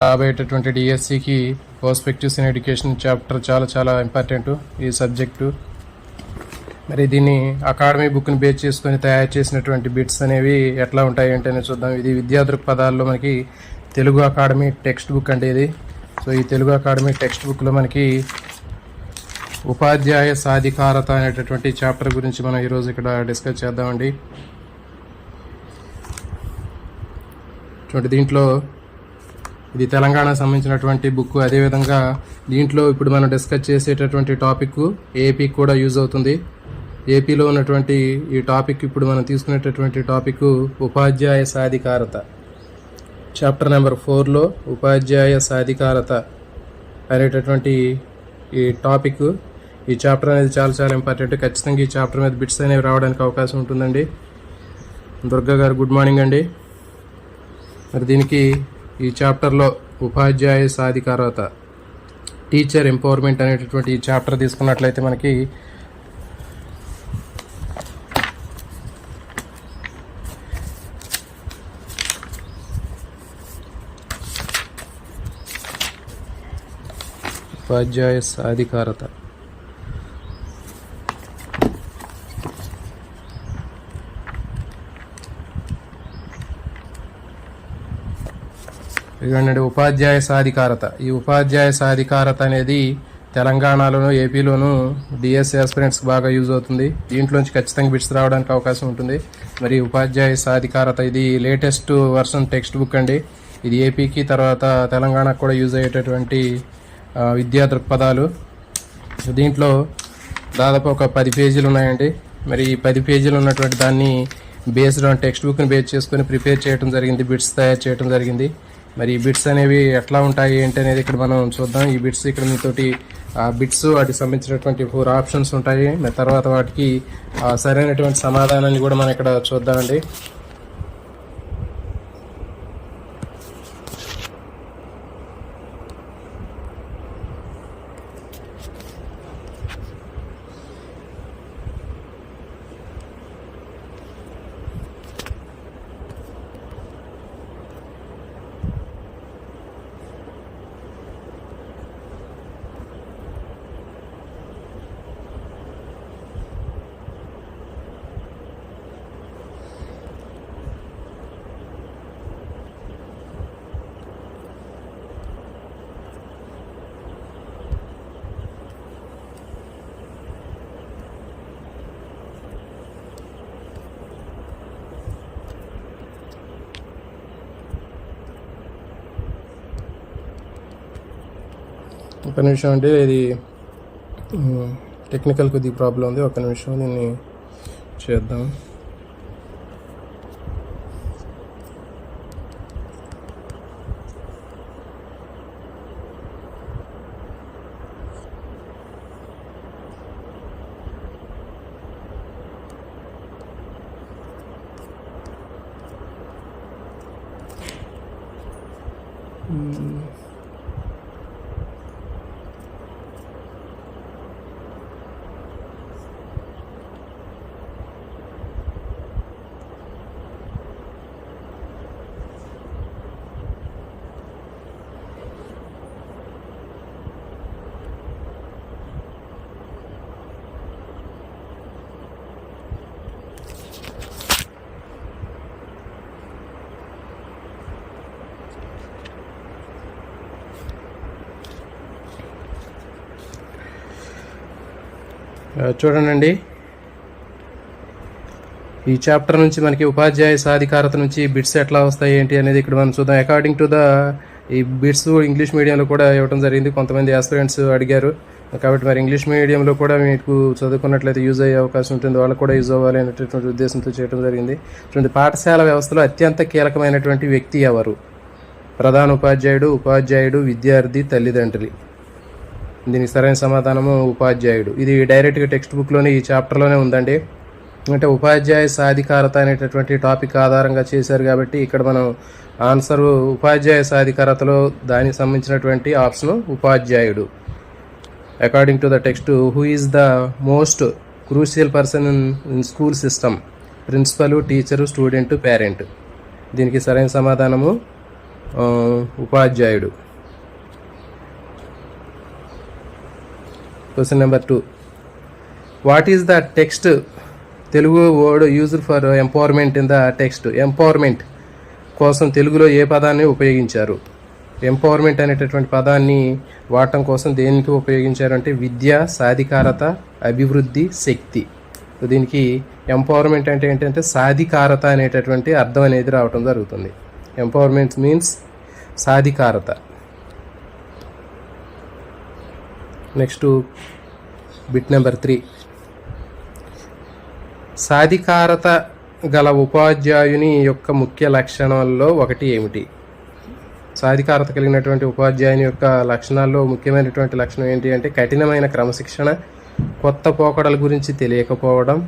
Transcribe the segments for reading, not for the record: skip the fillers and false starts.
రాబోయేటటువంటి డిఎస్సికి perspectives in education chapter చాలా ఇంపార్టెంట్ ఈ సబ్జెక్టు. మరి దీన్ని అకాడమీ బుక్ని బేస్ చేసుకొని తయారు చేసినటువంటి బిట్స్ అనేవి ఎట్లా ఉంటాయి అంటే చూద్దాం. ఇది విద్యా దృక్పథాల్లో మనకి తెలుగు అకాడమీ టెక్స్ట్ బుక్ అంటే ఇది. సో ఈ తెలుగు అకాడమీ టెక్స్ట్ బుక్లో మనకి ఉపాధ్యాయ సాధికారత అనేటటువంటి చాప్టర్ గురించి మనం ఈరోజు ఇక్కడ డిస్కస్ చేద్దామండి. చూడండి, దీంట్లో ఇది తెలంగాణకు సంబంధించినటువంటి బుక్. అదేవిధంగా దీంట్లో ఇప్పుడు మనం డిస్కస్ చేసేటటువంటి టాపిక్ ఏపీకి కూడా యూజ్ అవుతుంది. ఏపీలో ఉన్నటువంటి ఈ టాపిక్ ఇప్పుడు మనం తీసుకునేటటువంటి టాపిక్ ఉపాధ్యాయ సాధికారత. చాప్టర్ నెంబర్ 4లో ఉపాధ్యాయ సాధికారత అనేటటువంటి ఈ టాపిక్. ఈ చాప్టర్ అనేది చాలా ఇంపార్టెంట్. ఖచ్చితంగా ఈ చాప్టర్ మీద బిట్స్ అనేవి రావడానికి అవకాశం ఉంటుందండి. దుర్గా గారు గుడ్ మార్నింగ్ అండి. మరి దీనికి ఈ చాప్టర్లో ఉపాధ్యాయ సాధికారత, టీచర్ ఎంపవర్మెంట్ అనేటటువంటి ఈ చాప్టర్ తీసుకున్నట్లయితే మనకి ఉపాధ్యాయ సాధికారత ఇదిగోండి, ఉపాధ్యాయ సాధికారత. ఈ ఉపాధ్యాయ సాధికారత అనేది తెలంగాణలోను ఏపీలోను డిఎస్సి ఆస్పిరెంట్స్కి బాగా యూజ్ అవుతుంది. దీంట్లోంచి ఖచ్చితంగా బిట్స్ రావడానికి అవకాశం ఉంటుంది. మరి ఉపాధ్యాయ సాధికారత ఇది లేటెస్ట్ వర్షన్ టెక్స్ట్ బుక్ అండి. ఇది ఏపీకి తర్వాత తెలంగాణకు కూడా యూజ్ అయ్యేటటువంటి విద్యా దృక్పథాలు. దీంట్లో దాదాపు ఒక 10 పేజీలు ఉన్నాయండి. మరి ఈ 10 పేజీలు ఉన్నటువంటి దాన్ని బేస్డ్ ఆన్ టెక్స్ట్ బుక్ని బేస్ చేసుకొని ప్రిపేర్ చేయడం జరిగింది, బిట్స్ తయారు చేయడం జరిగింది. మరి ఈ బిట్స్ అనేవి ఎట్లా ఉంటాయి ఏంటి అనేది ఇక్కడ మనం చూద్దాం. ఈ బిట్స్ ఇక్కడ మీతోటి బిట్స్ వాటికి సంబంధించినటువంటి 4 ఆప్షన్స్ ఉంటాయి. మరి తర్వాత వాటికి సరైనటువంటి సమాధానాన్ని కూడా మనం ఇక్కడ చూద్దామండి. ఒక నిమిషం అండి, ఇది టెక్నికల్ కొద్ది ప్రాబ్లం ఉంది. ఒక నిమిషం దీన్ని చేద్దాం. చూడండి, ఈ చాప్టర్ నుంచి మనకి ఉపాధ్యాయ సాధికారత నుంచి బిట్స్ ఎట్లా వస్తాయి ఏంటి అనేది ఇక్కడ మనం చూద్దాం. అకార్డింగ్ టు ఈ బిట్స్ ఇంగ్లీష్ మీడియంలో కూడా ఇవ్వడం జరిగింది. కొంతమంది ఆస్పిరెంట్స్ అడిగారు కాబట్టి మరి ఇంగ్లీష్ మీడియంలో కూడా మీకు చదువుకున్నట్లయితే యూజ్ అయ్యే అవకాశం ఉంటుంది, వాళ్ళకు కూడా యూజ్ అవ్వాలి అనేటటువంటి ఉద్దేశంతో చేయడం జరిగింది. చూడండి, పాఠశాల వ్యవస్థలో అత్యంత కీలకమైనటువంటి వ్యక్తి ఎవరు? ప్రధాన ఉపాధ్యాయుడు, ఉపాధ్యాయుడు, విద్యార్థి, తల్లిదండ్రులు. దీనికి సరైన సమాధానము ఉపాధ్యాయుడు. ఇది డైరెక్ట్గా టెక్స్ట్ బుక్లోనే ఈ చాప్టర్లోనే ఉందండి. అంటే ఉపాధ్యాయ సాధికారత అనేటటువంటి టాపిక్ ఆధారంగా చేశారు కాబట్టి ఇక్కడ మనం ఆన్సర్ ఉపాధ్యాయ సాధికారతలో దానికి సంబంధించినటువంటి ఆప్షన్ ఉపాధ్యాయుడు. According to the text, who is the most crucial person in school system? Principal, teacher, student, parent. దీనికి సరైన సమాధానము ఉపాధ్యాయుడు. Question number 2, what is the text Telugu word used for empowerment in the text? Empowerment కోసం తెలుగులో ఏ పదాన్ని ఉపయోగించారు? Empowerment అనేటటువంటి పదాన్ని వాడటం కోసం దేనికి ఉపయోగించారు అంటే విద్య, సాధికారత, అభివృద్ధి, శక్తి. దీనికి ఎంపవర్మెంట్ అంటే ఏంటంటే సాధికారత అనేటటువంటి అర్థం అనేది రావటం జరుగుతుంది. ఎంపవర్మెంట్ మీన్స్ సాధికారత. నెక్స్ట్ బిట్ నెంబర్ 3, సాధికారత గల ఉపాధ్యాయుని యొక్క ముఖ్య లక్షణాల్లో ఒకటి ఏమిటి? సాధికారత కలిగినటువంటి ఉపాధ్యాయుని యొక్క లక్షణాల్లో ముఖ్యమైనటువంటి లక్షణం ఏంటి అంటే కఠినమైన క్రమశిక్షణ, కొత్త పోకడల గురించి తెలియకపోవడం,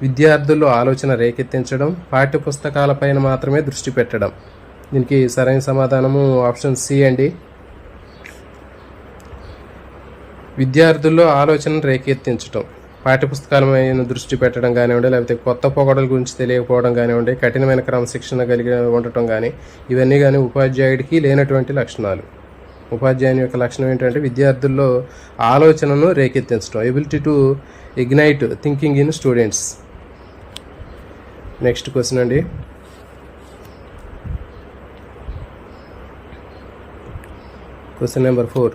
విద్యార్థుల్లో ఆలోచన రేకెత్తించడం, పాఠ్యపుస్తకాలపైన మాత్రమే దృష్టి పెట్టడం. దీనికి సరైన సమాధానము ఆప్షన్ సి అండి. విద్యార్థుల్లో ఆలోచన రేకెత్తించడం, పాఠ్యపుస్తకాల మీద దృష్టి పెట్టడం కానివ్వండి, లేకపోతే కొత్త పొగడల గురించి తెలియకపోవడం కానివ్వండి, కఠినమైన క్రమశిక్షణ కలిగి ఉండటం కానీ, ఇవన్నీ కానీ ఉపాధ్యాయుడికి లేనటువంటి లక్షణాలు. ఉపాధ్యాయుని యొక్క లక్షణం ఏంటంటే విద్యార్థుల్లో ఆలోచనను రేకెత్తించడం, ability to ignite thinking in students. Next question అండి, క్వశ్చన్ నెంబర్ 4,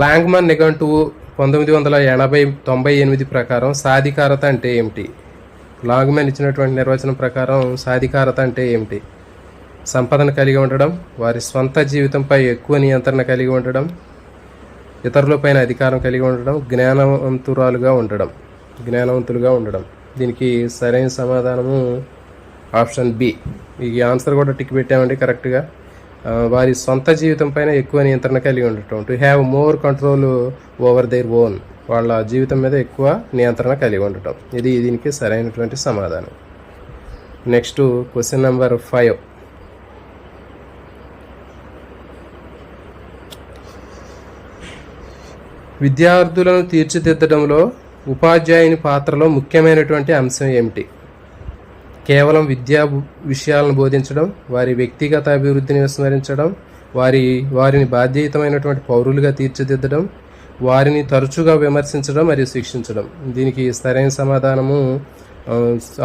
లాంగ్మన్ నిఘంటువు 1998 ప్రకారం సాధికారత అంటే ఏమిటి? లాంగ్మన్ ఇచ్చినటువంటి నిర్వచనం ప్రకారం సాధికారత అంటే ఏమిటి? సంపదను కలిగి ఉండడం, వారి స్వంత జీవితంపై ఎక్కువ నియంత్రణ కలిగి ఉండడం, ఇతరులపైన అధికారం కలిగి ఉండడం, జ్ఞానవంతులుగా ఉండడం. దీనికి సరైన సమాధానము ఆప్షన్ బి. ఈ ఆన్సర్ కూడా టిక్ పెట్టామండి కరెక్ట్గా. వారి సొంత జీవితం పైన ఎక్కువ నియంత్రణ కలిగి ఉండటం, to have more control over their own, వాళ్ళ జీవితం మీద ఎక్కువ నియంత్రణ కలిగి ఉండటం. ఇది దీనికి సరైనటువంటి సమాధానం. నెక్స్ట్ క్వశ్చన్ నెంబర్ 5, విద్యార్థులను తీర్చిదిద్దడంలో ఉపాధ్యాయుని పాత్రలో ముఖ్యమైనటువంటి అంశం ఏమిటి? కేవలం విద్యా విషయాలను బోధించడం, వారి వ్యక్తిగత అభివృద్ధిని విస్మరించడం, వారిని బాధ్యతమైనటువంటి పౌరులుగా తీర్చిదిద్దడం, వారిని తరచుగా విమర్శించడం మరియు శిక్షించడం. దీనికి సరైన సమాధానము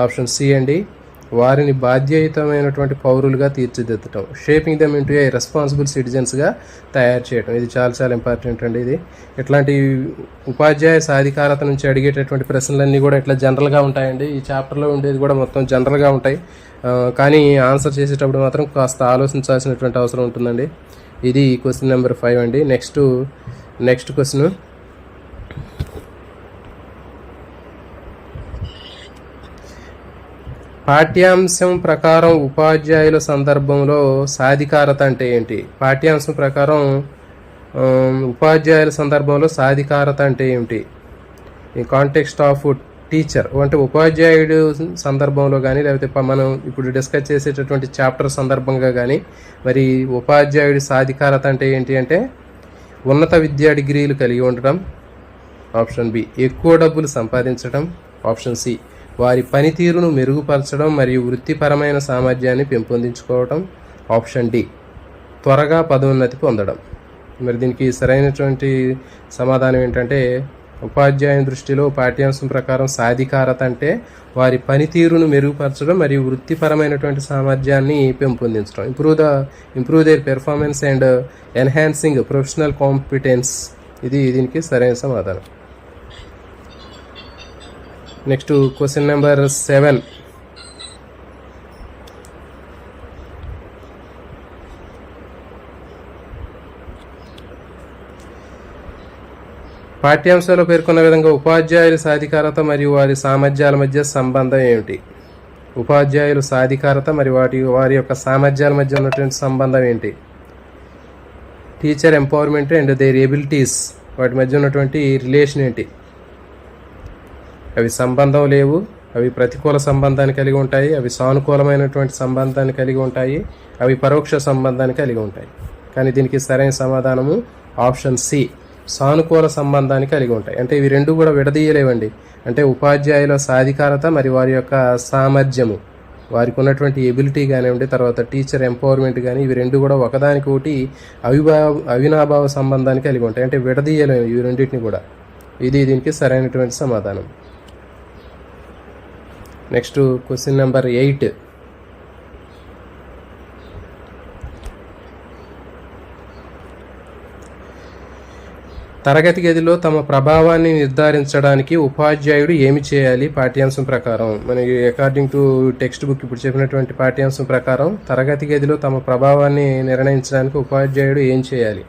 ఆప్షన్ సి అండి. వారిని బాధ్యతమైనటువంటి పౌరులుగా తీర్చిదిద్దడం, shaping them into a responsible సిటిజన్స్గా తయారు చేయడం. ఇది చాలా చాలా ఇంపార్టెంట్ అండి. ఇది ఇట్లాంటి ఉపాధ్యాయ సాధికారత నుంచి అడిగేటటువంటి ప్రశ్నలన్నీ కూడా ఇట్లా జనరల్గా ఉంటాయండి. ఈ చాప్టర్లో ఉండేది కూడా మొత్తం జనరల్గా ఉంటాయి, కానీ ఆన్సర్ చేసేటప్పుడు మాత్రం కాస్త ఆలోచించాల్సినటువంటి అవసరం ఉంటుందండి. ఇది క్వశ్చన్ నెంబర్ 5 అండి. నెక్స్ట్ క్వశ్చన్, పాఠ్యాంశం ప్రకారం ఉపాధ్యాయుల సందర్భంలో సాధికారత అంటే ఏంటి? పాఠ్యాంశం ప్రకారం ఉపాధ్యాయుల సందర్భంలో సాధికారత అంటే ఏమిటి? ఈ కాంటెక్స్ట్ ఆఫ్ టీచర్ అంటే ఉపాధ్యాయుడు సందర్భంలో కానీ, లేకపోతే మనం ఇప్పుడు డిస్కస్ చేసేటటువంటి చాప్టర్ సందర్భంగా కానీ, మరి ఉపాధ్యాయుడి సాధికారత అంటే ఏంటి అంటే ఉన్నత విద్యా డిగ్రీలు కలిగి ఉండడం, ఆప్షన్ బి. ఎక్కువ డబ్బులు సంపాదించడం, ఆప్షన్ సి. వారి పనితీరును మెరుగుపరచడం మరియు వృత్తిపరమైన సామర్థ్యాన్ని పెంపొందించుకోవడం, ఆప్షన్ డి. త్వరగా పదోన్నతి పొందడం. మరి దీనికి సరైనటువంటి సమాధానం ఏంటంటే ఉపాధ్యాయుని దృష్టిలో పాఠ్యాంశం ప్రకారం సాధికారత అంటే వారి పనితీరును మెరుగుపరచడం మరియు వృత్తిపరమైనటువంటి సామర్థ్యాన్ని పెంపొందించడం, improve their performance and enhancing professional competence. ఇది దీనికి సరైన సమాధానం. నెక్స్ట్ క్వశ్చన్ నెంబర్ 7, పాఠ్యాంశాల్లో పేర్కొన్న విధంగా ఉపాధ్యాయుల సాధికారత మరియు వారి సామర్థ్యాల మధ్య సంబంధం ఏమిటి? ఉపాధ్యాయుల సాధికారత మరియు వారి యొక్క సామర్థ్యాల మధ్య ఉన్నటువంటి సంబంధం ఏంటి? Teacher empowerment and their abilities, వాటి మధ్య ఉన్నటువంటి రిలేషన్ ఏంటి? అవి సంబంధం లేవు, అవి ప్రతికూల సంబంధాన్ని కలిగి ఉంటాయి, అవి సానుకూలమైనటువంటి సంబంధాన్ని కలిగి ఉంటాయి, అవి పరోక్ష సంబంధాన్ని కలిగి ఉంటాయి. కానీ దీనికి సరైన సమాధానము ఆప్షన్ సి, సానుకూల సంబంధాన్ని కలిగి ఉంటాయి. అంటే ఇవి రెండు కూడా విడదీయలేవండి. అంటే ఉపాధ్యాయుల సాధికారత మరియు వారి యొక్క సామర్థ్యము వారికి ఉన్నటువంటి ఎబిలిటీ కానివ్వండి, తర్వాత టీచర్ ఎంపవర్మెంట్ కానీ, ఇవి రెండు కూడా ఒకదానికొకటి అవినాభావ సంబంధాన్ని కలిగి ఉంటాయి. అంటే విడదీయలేము ఇవి రెండింటిని కూడా. ఇది దీనికి సరైనటువంటి సమాధానం. Next question number 8. తరగతి గదిలో తమ ప్రభావాన్ని నిర్ధారించడానికి ఉపాధ్యాయుడు ఏమి చేయాలి? పాఠ్యాంశం ప్రకారం మనకి అకార్డింగ్ టు టెక్స్ట్ బుక్ ఇప్పుడు చెప్పినటువంటి పాఠ్యాంశం ప్రకారం తరగతి గదిలో తమ ప్రభావాన్ని నిర్ణయించడానికి ఉపాధ్యాయుడు ఏం చేయాలి?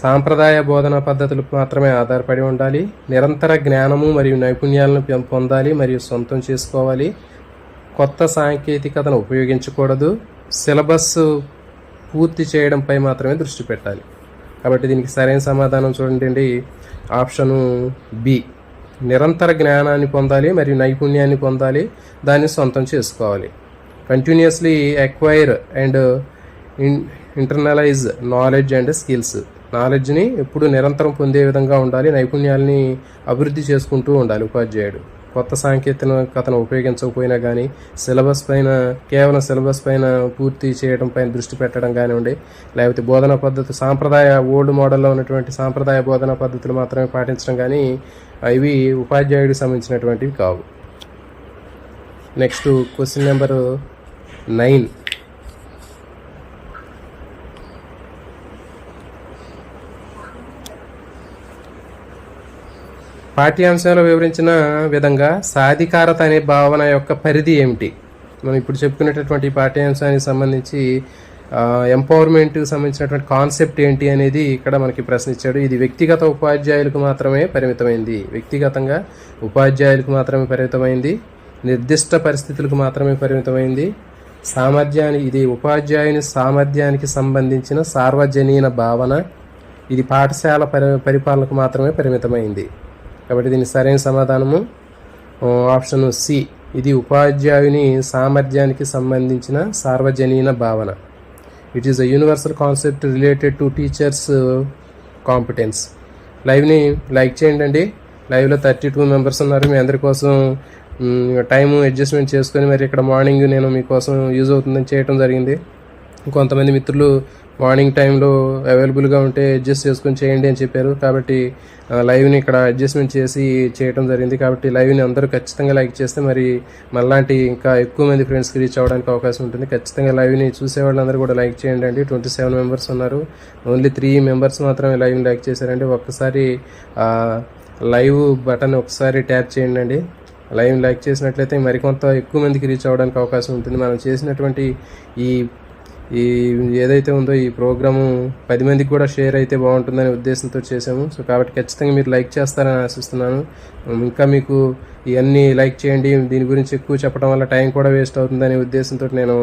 సాంప్రదాయ బోధనా పద్ధతులకు మాత్రమే ఆధారపడి ఉండాలి, నిరంతర జ్ఞానము మరియు నైపుణ్యాలను పొందాలి మరియు సొంతం చేసుకోవాలి, కొత్త సాంకేతికతను ఉపయోగించకూడదు, సిలబస్ పూర్తి చేయడంపై మాత్రమే దృష్టి పెట్టాలి. కాబట్టి దీనికి సరైన సమాధానం చూడండి, ఆప్షను బి. నిరంతర జ్ఞానాన్ని పొందాలి మరియు నైపుణ్యాన్ని పొందాలి, దాన్ని సొంతం చేసుకోవాలి. Continuously acquire and internalise knowledge and skills. నాలెడ్జ్ని ఎప్పుడు నిరంతరం పొందే విధంగా ఉండాలి, నైపుణ్యాలని అభివృద్ధి చేసుకుంటూ ఉండాలి ఉపాధ్యాయుడు. కొత్త సాంకేతికతను ఉపయోగించకపోయినా కానీ కేవలం సిలబస్ పైన పూర్తి చేయడం పైన దృష్టి పెట్టడం కానివ్వండి, లేకపోతే బోధనా పద్ధతి సాంప్రదాయ ఓల్డ్ మోడల్లో ఉన్నటువంటి సాంప్రదాయ బోధనా పద్ధతులు మాత్రమే పాటించడం కానీ ఇవి ఉపాధ్యాయుడికి సంబంధించినటువంటివి కావు. Next question number 9. పాఠ్యాంశాలు వివరించిన విధంగా సాధికారత అనే భావన యొక్క పరిధి ఏమిటి? మనం ఇప్పుడు చెప్పుకునేటటువంటి పాఠ్యాంశానికి సంబంధించి ఎంపవర్మెంట్కి సంబంధించినటువంటి కాన్సెప్ట్ ఏంటి అనేది ఇక్కడ మనకి ప్రశ్న ఇచ్చాడు. ఇది వ్యక్తిగత ఉపాధ్యాయులకు మాత్రమే పరిమితమైంది. వ్యక్తిగతంగా ఉపాధ్యాయులకు మాత్రమే పరిమితమైంది, నిర్దిష్ట పరిస్థితులకు మాత్రమే పరిమితమైంది. ఇది ఉపాధ్యాయుని సామర్థ్యానికి సంబంధించిన సార్వజనీన భావన. ఇది పాఠశాల పరిపాలనకు మాత్రమే పరిమితమైంది. కాబట్టి దీని సరైన సమాధానము ఆప్షన్ సి. ఇది ఉపాధ్యాయుని సామర్థ్యానికి సంబంధించిన సార్వజనీన భావన. It is a universal concept related to teachers competence. లైవ్ని లైక్ చేయండి అండి. లైవ్లో 32 మెంబర్స్ ఉన్నారు. మీ అందరి కోసం టైము అడ్జస్ట్మెంట్ చేసుకొని మరి ఇక్కడ మార్నింగ్ నేను మీకోసం యూజ్ అవుతుందని చేయడం జరిగింది. కొంతమంది మిత్రులు మార్నింగ్ టైంలో అవైలబుల్గా ఉంటే అడ్జస్ట్ చేసుకొని చేయండి అని చెప్పారు. కాబట్టి లైవ్ని ఇక్కడ అడ్జస్ట్మెంట్ చేసి చేయడం జరిగింది. కాబట్టి లైవ్ని అందరూ ఖచ్చితంగా లైక్ చేస్తే మరి మళ్ళాంటి ఇంకా ఎక్కువ మంది ఫ్రెండ్స్కి రీచ్ అవ్వడానికి అవకాశం ఉంటుంది. ఖచ్చితంగా లైవ్ని చూసేవాళ్ళందరూ కూడా లైక్ చేయండి అండి. 27 మెంబర్స్ ఉన్నారు. ఓన్లీ 3 మెంబర్స్ మాత్రమే లైవ్ని లైక్ చేశారండి. ఒక్కసారి లైవ్ బటన్ ఒకసారి ట్యాప్ చేయండి అండి. లైవ్ లైక్ చేసినట్లయితే మరికొంత ఎక్కువ మందికి రీచ్ అవ్వడానికి అవకాశం ఉంటుంది. మనం చేసినటువంటి ఈ ఏదైతే ఉందో ఈ ప్రోగ్రాము 10 మందికి కూడా షేర్ అయితే బాగుంటుందనే ఉద్దేశంతో చేసాము. సో కాబట్టి ఖచ్చితంగా మీరు లైక్ చేస్తారని ఆశిస్తున్నాను. ఇంకా మీకు ఇవన్నీ లైక్ చేయండి. దీని గురించి ఎక్కువ చెప్పడం వల్ల టైం కూడా వేస్ట్ అవుతుందనే ఉద్దేశంతో నేను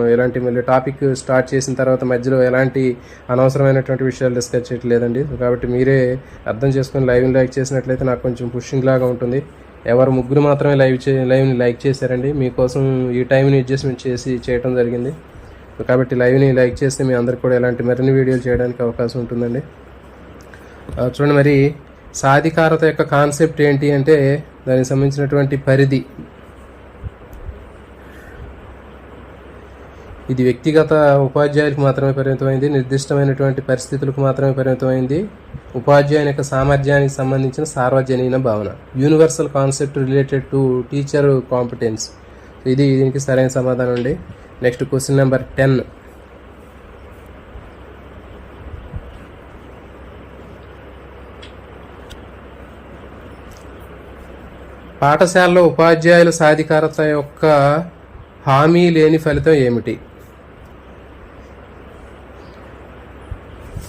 మళ్ళీ టాపిక్ స్టార్ట్ చేసిన తర్వాత మధ్యలో ఎలాంటి అనవసరమైనటువంటి విషయాలు డిస్కస్ చేయట్లేదండి. సో కాబట్టి మీరే అర్థం చేసుకొని లైవ్ని లైక్ చేసినట్లయితే నాకు కొంచెం పుషింగ్ లాగా ఉంటుంది. ఎవరు 3 మాత్రమే లైవ్ని లైక్ చేశారండి. మీకోసం ఈ టైంని అడ్జస్ట్మెంట్ చేసి చేయడం జరిగింది. కాబట్టి లైవ్ని లైక్ చేస్తే మీ అందరికి కూడా ఎలాంటి మరిన్ని వీడియోలు చేయడానికి అవకాశం ఉంటుందండి. చూడండి, మరి సాధికారత యొక్క కాన్సెప్ట్ ఏంటి అంటే దానికి సంబంధించినటువంటి పరిధి. ఇది వ్యక్తిగత ఉపాధ్యాయులకు మాత్రమే పరిమితమైంది, నిర్దిష్టమైనటువంటి పరిస్థితులకు మాత్రమే పరిమితమైంది. ఉపాధ్యాయుని యొక్క సామర్థ్యానికి సంబంధించిన సార్వజనీన భావన. Universal concept related to teacher competence. ఇది దీనికి సరైన సమాధానం అండి. Next question number 10. పాఠశాలలో ఉపాధ్యాయుల సాధికారత యొక్క హామీ లేని ఫలితం ఏమిటి?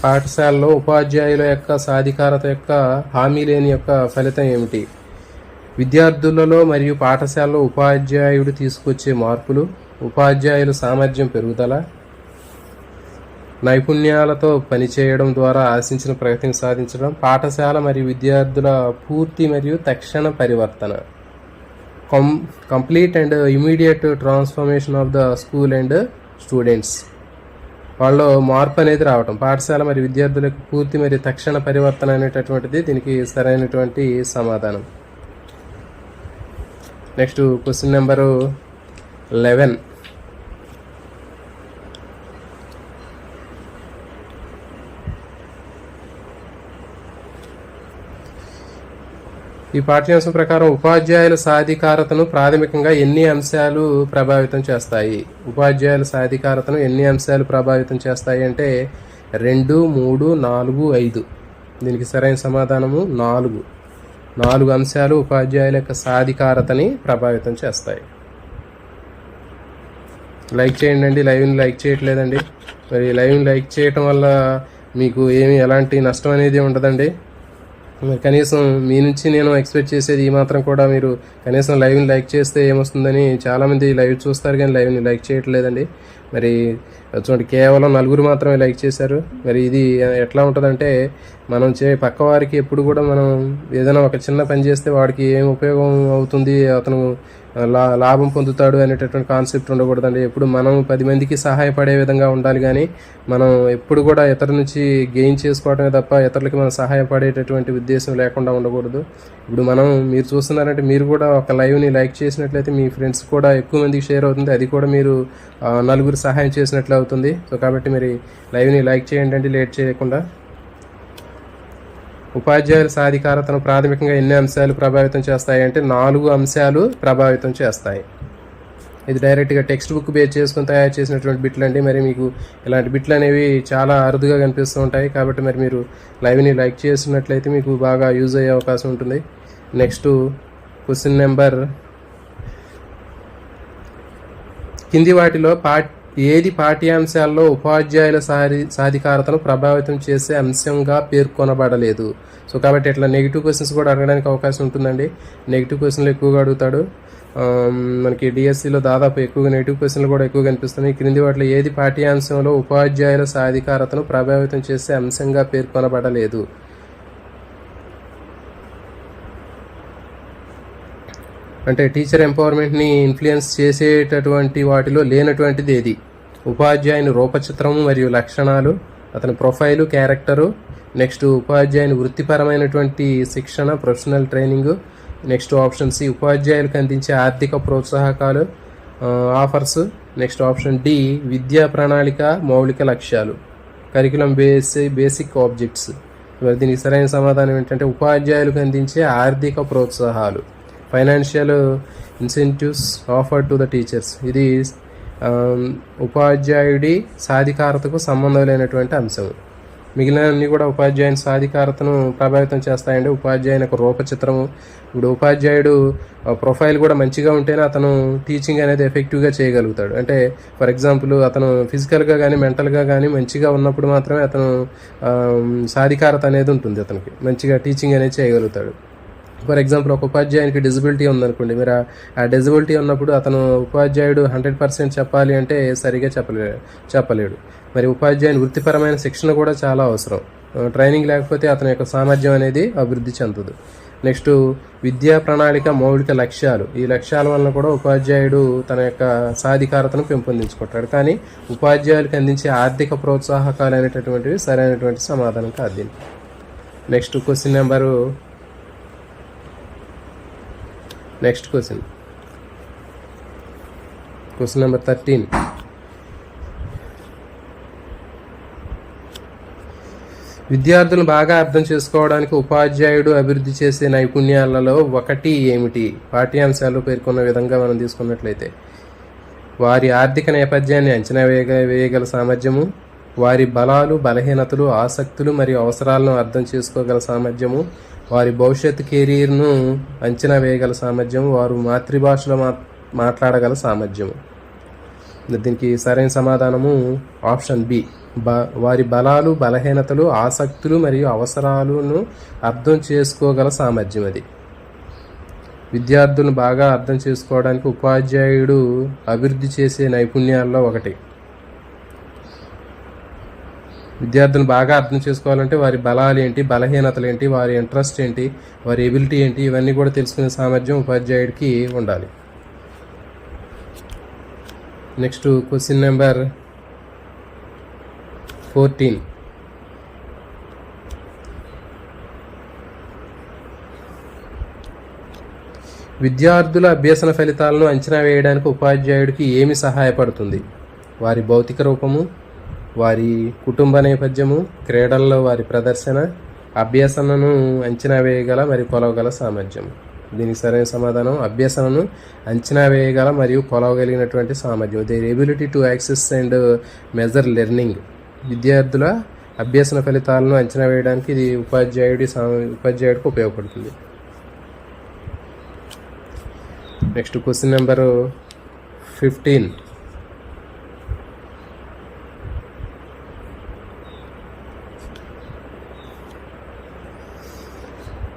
పాఠశాలలో ఉపాధ్యాయుల యొక్క సాధికారత యొక్క హామీ లేని యొక్క ఫలితం ఏమిటి? విద్యార్థులలో మరియు పాఠశాలలో ఉపాధ్యాయుడు తీసుకొచ్చే మార్పులు, ఉపాధ్యాయుల సామర్థ్యం పెరుగుదల, నైపుణ్యాలతో పనిచేయడం ద్వారా ఆశించిన ప్రగతిని సాధించడం, పాఠశాల మరియు విద్యార్థుల పూర్తి మరియు తక్షణ పరివర్తన. Complete and immediate transformation of the school and students. వాళ్ళలో మార్పు అనేది రావటం. పాఠశాల మరియు విద్యార్థులకు పూర్తి మరియు తక్షణ పరివర్తన అనేటటువంటిది దీనికి సరైనటువంటి సమాధానం. Next question number 11. ఈ పాఠ్యాంశం ప్రకారం ఉపాధ్యాయుల సాధికారతను ప్రాథమికంగా ఎన్ని అంశాలు ప్రభావితం చేస్తాయి? ఉపాధ్యాయుల సాధికారతను ఎన్ని అంశాలు ప్రభావితం చేస్తాయి అంటే 2, 3, 4, 5. దీనికి సరైన సమాధానము 4. 4 అంశాలు ఉపాధ్యాయుల యొక్క సాధికారతని ప్రభావితం చేస్తాయి. లైక్ చేయండి అండి. లైవ్ని లైక్ చేయట్లేదండి. మరి లైవ్ని లైక్ చేయటం వల్ల మీకు ఎలాంటి నష్టం అనేది ఉండదండి. మరి కనీసం మీ నుంచి నేను ఎక్స్పెక్ట్ చేసేది ఈ మాత్రం కూడా మీరు కనీసం లైవ్ని లైక్ చేస్తే ఏమొస్తుందని చాలామంది లైవ్ చూస్తారు కానీ లైవ్ని లైక్ చేయట్లేదండి. మరి చూడండి, కేవలం 4 మాత్రమే లైక్ చేశారు. మరి ఇది ఎట్లా ఉంటుందంటే మనం పక్క వారికి ఎప్పుడు కూడా మనం ఏదైనా ఒక చిన్న పని చేస్తే వాడికి ఏం ఉపయోగం అవుతుంది, అతను లాభం పొందుతాడు అనేటటువంటి కాన్సెప్ట్ ఉండకూడదండి. ఎప్పుడు మనం 10 మందికి సహాయపడే విధంగా ఉండాలి కానీ మనం ఎప్పుడు కూడా ఇతరుల నుంచి గెయిన్ చేసుకోవడమే తప్ప ఇతరులకి మనం సహాయపడేటటువంటి ఉద్దేశం లేకుండా ఉండకూడదు. ఇప్పుడు మీరు చూస్తున్నారంటే మీరు కూడా ఒక లైవ్ని లైక్ చేసినట్లయితే మీ ఫ్రెండ్స్ కూడా ఎక్కువ మందికి షేర్ అవుతుంది. అది కూడా మీరు 4 సహాయం చేసినట్లు అవుతుంది. సో కాబట్టి మరి లైవ్ని లైక్ చేయండి అండి లేట్ చేయకుండా. ఉపాధ్యాయుల సాధికారతను ప్రాథమికంగా ఎన్ని అంశాలు ప్రభావితం చేస్తాయి అంటే 4 అంశాలు ప్రభావితం చేస్తాయి. ఇది డైరెక్ట్గా టెక్స్ట్ బుక్ బేస్ చేసుకుని తయారు చేసినటువంటి బిట్లు అండి. మరి మీకు ఇలాంటి బిట్లు అనేవి చాలా అరుదుగా కనిపిస్తూ ఉంటాయి. కాబట్టి మరి మీరు లైవ్ని లైక్ చేసినట్లయితే మీకు బాగా యూజ్ అయ్యే అవకాశం ఉంటుంది. నెక్స్ట్ క్వశ్చన్ నెంబర్, కింది వాటిలో ఏది పాఠ్యాంశాల్లో ఉపాధ్యాయుల సాధికారతను ప్రభావితం చేసే అంశంగా పేర్కొనబడలేదు? సో కాబట్టి ఇట్లా నెగిటివ్ క్వశ్చన్స్ కూడా అడగడానికి అవకాశం ఉంటుందండి. నెగిటివ్ క్వశ్చన్లు ఎక్కువగా అడుగుతాడు. మనకి డిఎస్సిలో దాదాపు ఎక్కువగా నెగిటివ్ క్వశ్చన్లు కూడా ఎక్కువ కనిపిస్తున్నాయి. క్రింది వాటిలో ఏది పాఠ్యాంశంలో ఉపాధ్యాయుల సాధికారతను ప్రభావితం చేసే అంశంగా పేర్కొనబడలేదు? అంటే టీచర్ ఎంపవర్మెంట్ని ఇన్ఫ్లుయెన్స్ చేసేటటువంటి వాటిలో లేనటువంటిది ఏది? ఉపాధ్యాయుని రూపచిత్రము మరియు లక్షణాలు, అతని ప్రొఫైలు, క్యారెక్టరు. నెక్స్ట్ ఉపాధ్యాయుని వృత్తిపరమైనటువంటి శిక్షణ, professional training. Next option C ఉపాధ్యాయులకు అందించే ఆర్థిక ప్రోత్సాహకాలు, ఆఫర్స్. నెక్స్ట్ ఆప్షన్ డి విద్యా ప్రణాళిక, మౌలిక లక్ష్యాలు, కరికులం బేసిక్ ఆబ్జెక్ట్స్. మరి దీనికి సరైన సమాధానం ఏంటంటే ఉపాధ్యాయులకు అందించే ఆర్థిక ప్రోత్సాహాలు, financial incentives offered to the teachers. ఇది ఉపాధ్యాయుడి సాధికారతకు సంబంధం లేనటువంటి అంశం. మిగిలినవన్నీ కూడా ఉపాధ్యాయుని సాధికారతను ప్రభావితం చేస్తాయండి. ఉపాధ్యాయుని యొక్క రూపచిత్రము, ఇప్పుడు ఉపాధ్యాయుడు ప్రొఫైల్ కూడా మంచిగా ఉంటేనే అతను టీచింగ్ అనేది ఎఫెక్టివ్గా చేయగలుగుతాడు. అంటే ఫర్ ఎగ్జాంపుల్ అతను ఫిజికల్గా కానీ మెంటల్గా కానీ మంచిగా ఉన్నప్పుడు మాత్రమే అతను సాధికారత అనేది ఉంటుంది, అతనికి మంచిగా టీచింగ్ అనేది చేయగలుగుతాడు. ఫర్ ఎగ్జాంపుల్ ఒక ఉపాధ్యాయునికి డిజబిలిటీ ఉందనుకోండి, మీరు ఆ డిజబిలిటీ ఉన్నప్పుడు అతను ఉపాధ్యాయుడు 100% చెప్పాలి అంటే సరిగా చెప్పలేడు. మరి ఉపాధ్యాయుని వృత్తిపరమైన శిక్షణ కూడా చాలా అవసరం. ట్రైనింగ్ లేకపోతే అతని యొక్క సామర్థ్యం అనేది అభివృద్ధి చెందదు. నెక్స్ట్ విద్యా ప్రణాళిక, మౌలిక లక్ష్యాలు. ఈ లక్ష్యాల వలన కూడా ఉపాధ్యాయుడు తన యొక్క సాధికారతను పెంపొందించుకుంటాడు. కానీ ఉపాధ్యాయులకు అందించే ఆర్థిక ప్రోత్సాహకాలు అనేటటువంటివి సరైనటువంటి సమాధానం కాదు దీనికి. Next question number 13. విద్యార్థులను బాగా అర్థం చేసుకోవడానికి ఉపాధ్యాయుడు అభివృద్ధి చేసే నైపుణ్యాలలో ఒకటి ఏమిటి? పాఠ్యాంశాలు పేర్కొన్న విధంగా మనం తీసుకున్నట్లయితే వారి ఆర్థిక నేపథ్యాన్ని అంచనా వేయగల సామర్థ్యము, వారి బలాలు, బలహీనతలు, ఆసక్తులు మరియు అవసరాలను అర్థం చేసుకోగల సామర్థ్యము, వారి భవిష్యత్తు కెరీర్ను అంచనా వేయగల సామర్థ్యం, వారు మాతృభాషలో మాట్లాడగల సామర్థ్యము. దీనికి సరైన సమాధానము ఆప్షన్ బి. వారి బలాలు, బలహీనతలు, ఆసక్తులు మరియు అవసరాలను అర్థం చేసుకోగల సామర్థ్యం. అది విద్యార్థులను బాగా అర్థం చేసుకోవడానికి ఉపాధ్యాయుడు అభివృద్ధి చేసే నైపుణ్యాల్లో ఒకటి. విద్యార్థులను బాగా అర్థం చేసుకోవాలంటే వారి బలాలు ఏంటి, బలహీనతలు ఏంటి, వారి ఇంట్రెస్ట్ ఏంటి, వారి ఎబిలిటీ ఏంటి, ఇవన్నీ కూడా తెలుసుకునే సామర్థ్యం ఉపాధ్యాయుడికి ఉండాలి. Next question number 14. విద్యార్థుల అభ్యసన ఫలితాలను అంచనా వేయడానికి ఉపాధ్యాయుడికి ఏమి సహాయపడుతుంది? వారి భౌతిక రూపము, వారి కుటుంబ నేపథ్యము, క్రీడల్లో వారి ప్రదర్శన, అభ్యసనను అంచనా వేయగల మరియు కొలవగల సామర్థ్యం. దీనికి సరైన సమాధానం అభ్యసనను అంచనా వేయగల మరియు కొలవగలిగినటువంటి సామర్థ్యం. There ability to access and measure learning. విద్యార్థుల అభ్యసన ఫలితాలను అంచనా వేయడానికి ఇది ఉపాధ్యాయుడికి ఉపయోగపడుతుంది. Next question number 15.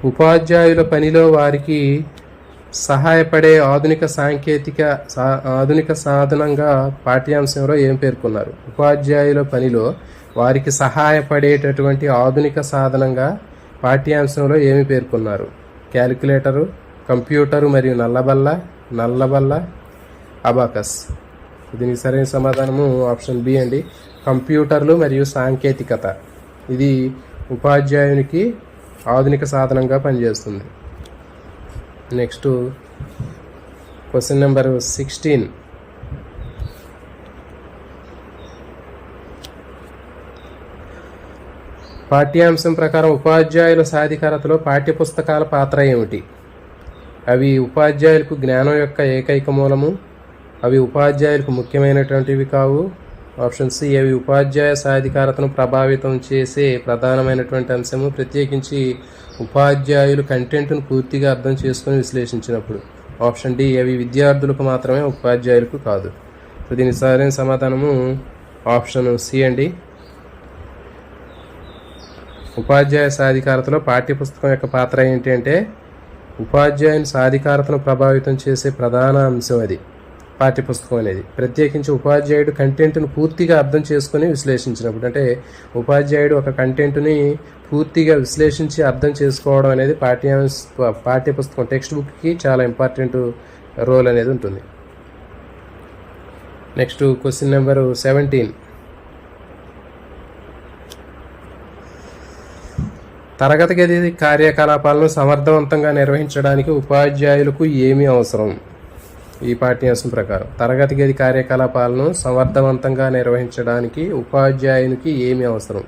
ఉపాధ్యాయుల పనిలో వారికి సహాయపడే ఆధునిక సాధనంగా పాఠ్యాంశంలో ఏం పేర్కొన్నారు? ఉపాధ్యాయుల పనిలో వారికి సహాయపడేటటువంటి ఆధునిక సాధనంగా పాఠ్యాంశంలో ఏమి పేర్కొన్నారు? క్యాలిక్యులేటరు, కంప్యూటరు మరియు నల్లబల్ల, అబాకస్. దీనికి సరైన సమాధానము ఆప్షన్ బి అండి, కంప్యూటర్లు మరియు సాంకేతికత. ఇది ఉపాధ్యాయునికి ఆధునిక సాధనంగా పనిచేస్తుంది. Next question number 16. పాఠ్యాంశం ప్రకారం ఉపాధ్యాయుల సాధికారతలో పాఠ్యపుస్తకాల పాత్ర ఏమిటి? అవి ఉపాధ్యాయులకు జ్ఞానం యొక్క ఏకైక మూలము, అవి ఉపాధ్యాయులకు ముఖ్యమైనటువంటివి కావు. ఆప్షన్ సి, అవి ఉపాధ్యాయ సాధికారతను ప్రభావితం చేసే ప్రధానమైనటువంటి అంశము, ప్రత్యేకించి ఉపాధ్యాయులు కంటెంట్ను పూర్తిగా అర్థం చేసుకుని విశ్లేషించినప్పుడు. ఆప్షన్ డి, అవి విద్యార్థులకు మాత్రమే, ఉపాధ్యాయులకు కాదు. సో దీనికి సరైన సమాధానము ఆప్షన్ సి అండి. ఉపాధ్యాయ సాధికారతలో పాఠ్యపుస్తకం యొక్క పాత్ర ఏంటి అంటే, ఉపాధ్యాయుని సాధికారతను ప్రభావితం చేసే ప్రధాన అంశం అది పాఠ్యపుస్తకం అనేది. ప్రత్యేకించి ఉపాధ్యాయుడు కంటెంట్ను పూర్తిగా అర్థం చేసుకుని విశ్లేషించినప్పుడు, అంటే ఉపాధ్యాయుడు ఒక కంటెంట్ని పూర్తిగా విశ్లేషించి అర్థం చేసుకోవడం అనేది పాఠ్యపుస్తకం టెక్స్ట్ బుక్కి చాలా ఇంపార్టెంట్ రోల్ అనేది ఉంటుంది. Next question number 17. తరగతి గది కార్యకలాపాలను సమర్థవంతంగా నిర్వహించడానికి ఉపాధ్యాయులకు ఏమి అవసరం? ఈ పాఠ్యాంశం ప్రకారం తరగతి గది కార్యకలాపాలను సమర్థవంతంగా నిర్వహించడానికి ఉపాధ్యాయునికి ఏమి అవసరం?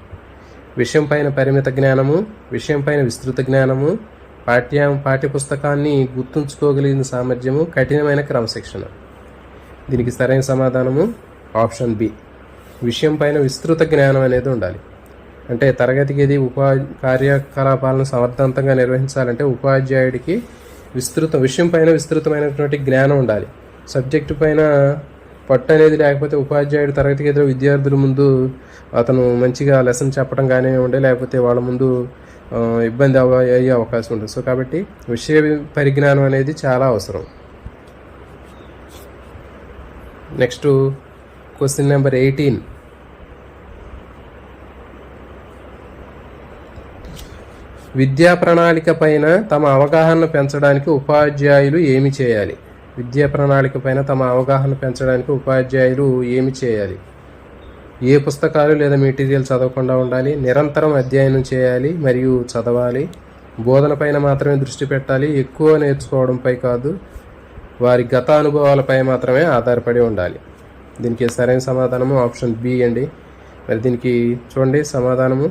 విషయం పైన పరిమిత జ్ఞానము, విషయం పైన విస్తృత జ్ఞానము, పాఠ్యపుస్తకాన్ని గుర్తుంచుకోగలిగిన సామర్థ్యము, కఠినమైన క్రమశిక్షణ. దీనికి సరైన సమాధానము ఆప్షన్ బి, విషయం పైన విస్తృత జ్ఞానం అనేది ఉండాలి. అంటే తరగతి గది కార్యకలాపాలను సమర్థవంతంగా నిర్వహించాలంటే ఉపాధ్యాయుడికి విషయం పైన విస్తృతమైనటువంటి జ్ఞానం ఉండాలి. సబ్జెక్టు పైన పట్టు అనేది లేకపోతే ఉపాధ్యాయుడు తరగతి గదిలో విద్యార్థుల ముందు అతను మంచిగా లెసన్ చెప్పడం కానీ ఉండే, లేకపోతే వాళ్ళ ముందు ఇబ్బంది అయ్యే అవకాశం ఉంటుంది. సో కాబట్టి విషయ పరిజ్ఞానం అనేది చాలా అవసరం. Next question number 18. విద్యా ప్రణాళిక పైన తమ అవగాహన పెంచడానికి ఉపాధ్యాయులు ఏమి చేయాలి? విద్యా ప్రణాళిక పైన తమ అవగాహన పెంచడానికి ఉపాధ్యాయులు ఏమి చేయాలి? ఏ పుస్తకాలు లేదా మెటీరియల్ చదవకుండా ఉండాలి, నిరంతరం అధ్యయనం చేయాలి మరియు చదవాలి, బోధన పైన మాత్రమే దృష్టి పెట్టాలి, ఎక్కువ నేర్చుకోవడంపై కాదు, వారి గత అనుభవాలపై మాత్రమే ఆధారపడి ఉండాలి. దీనికి సరైన సమాధానము ఆప్షన్ బి అండి. మరి దీనికి చూడండి సమాధానము,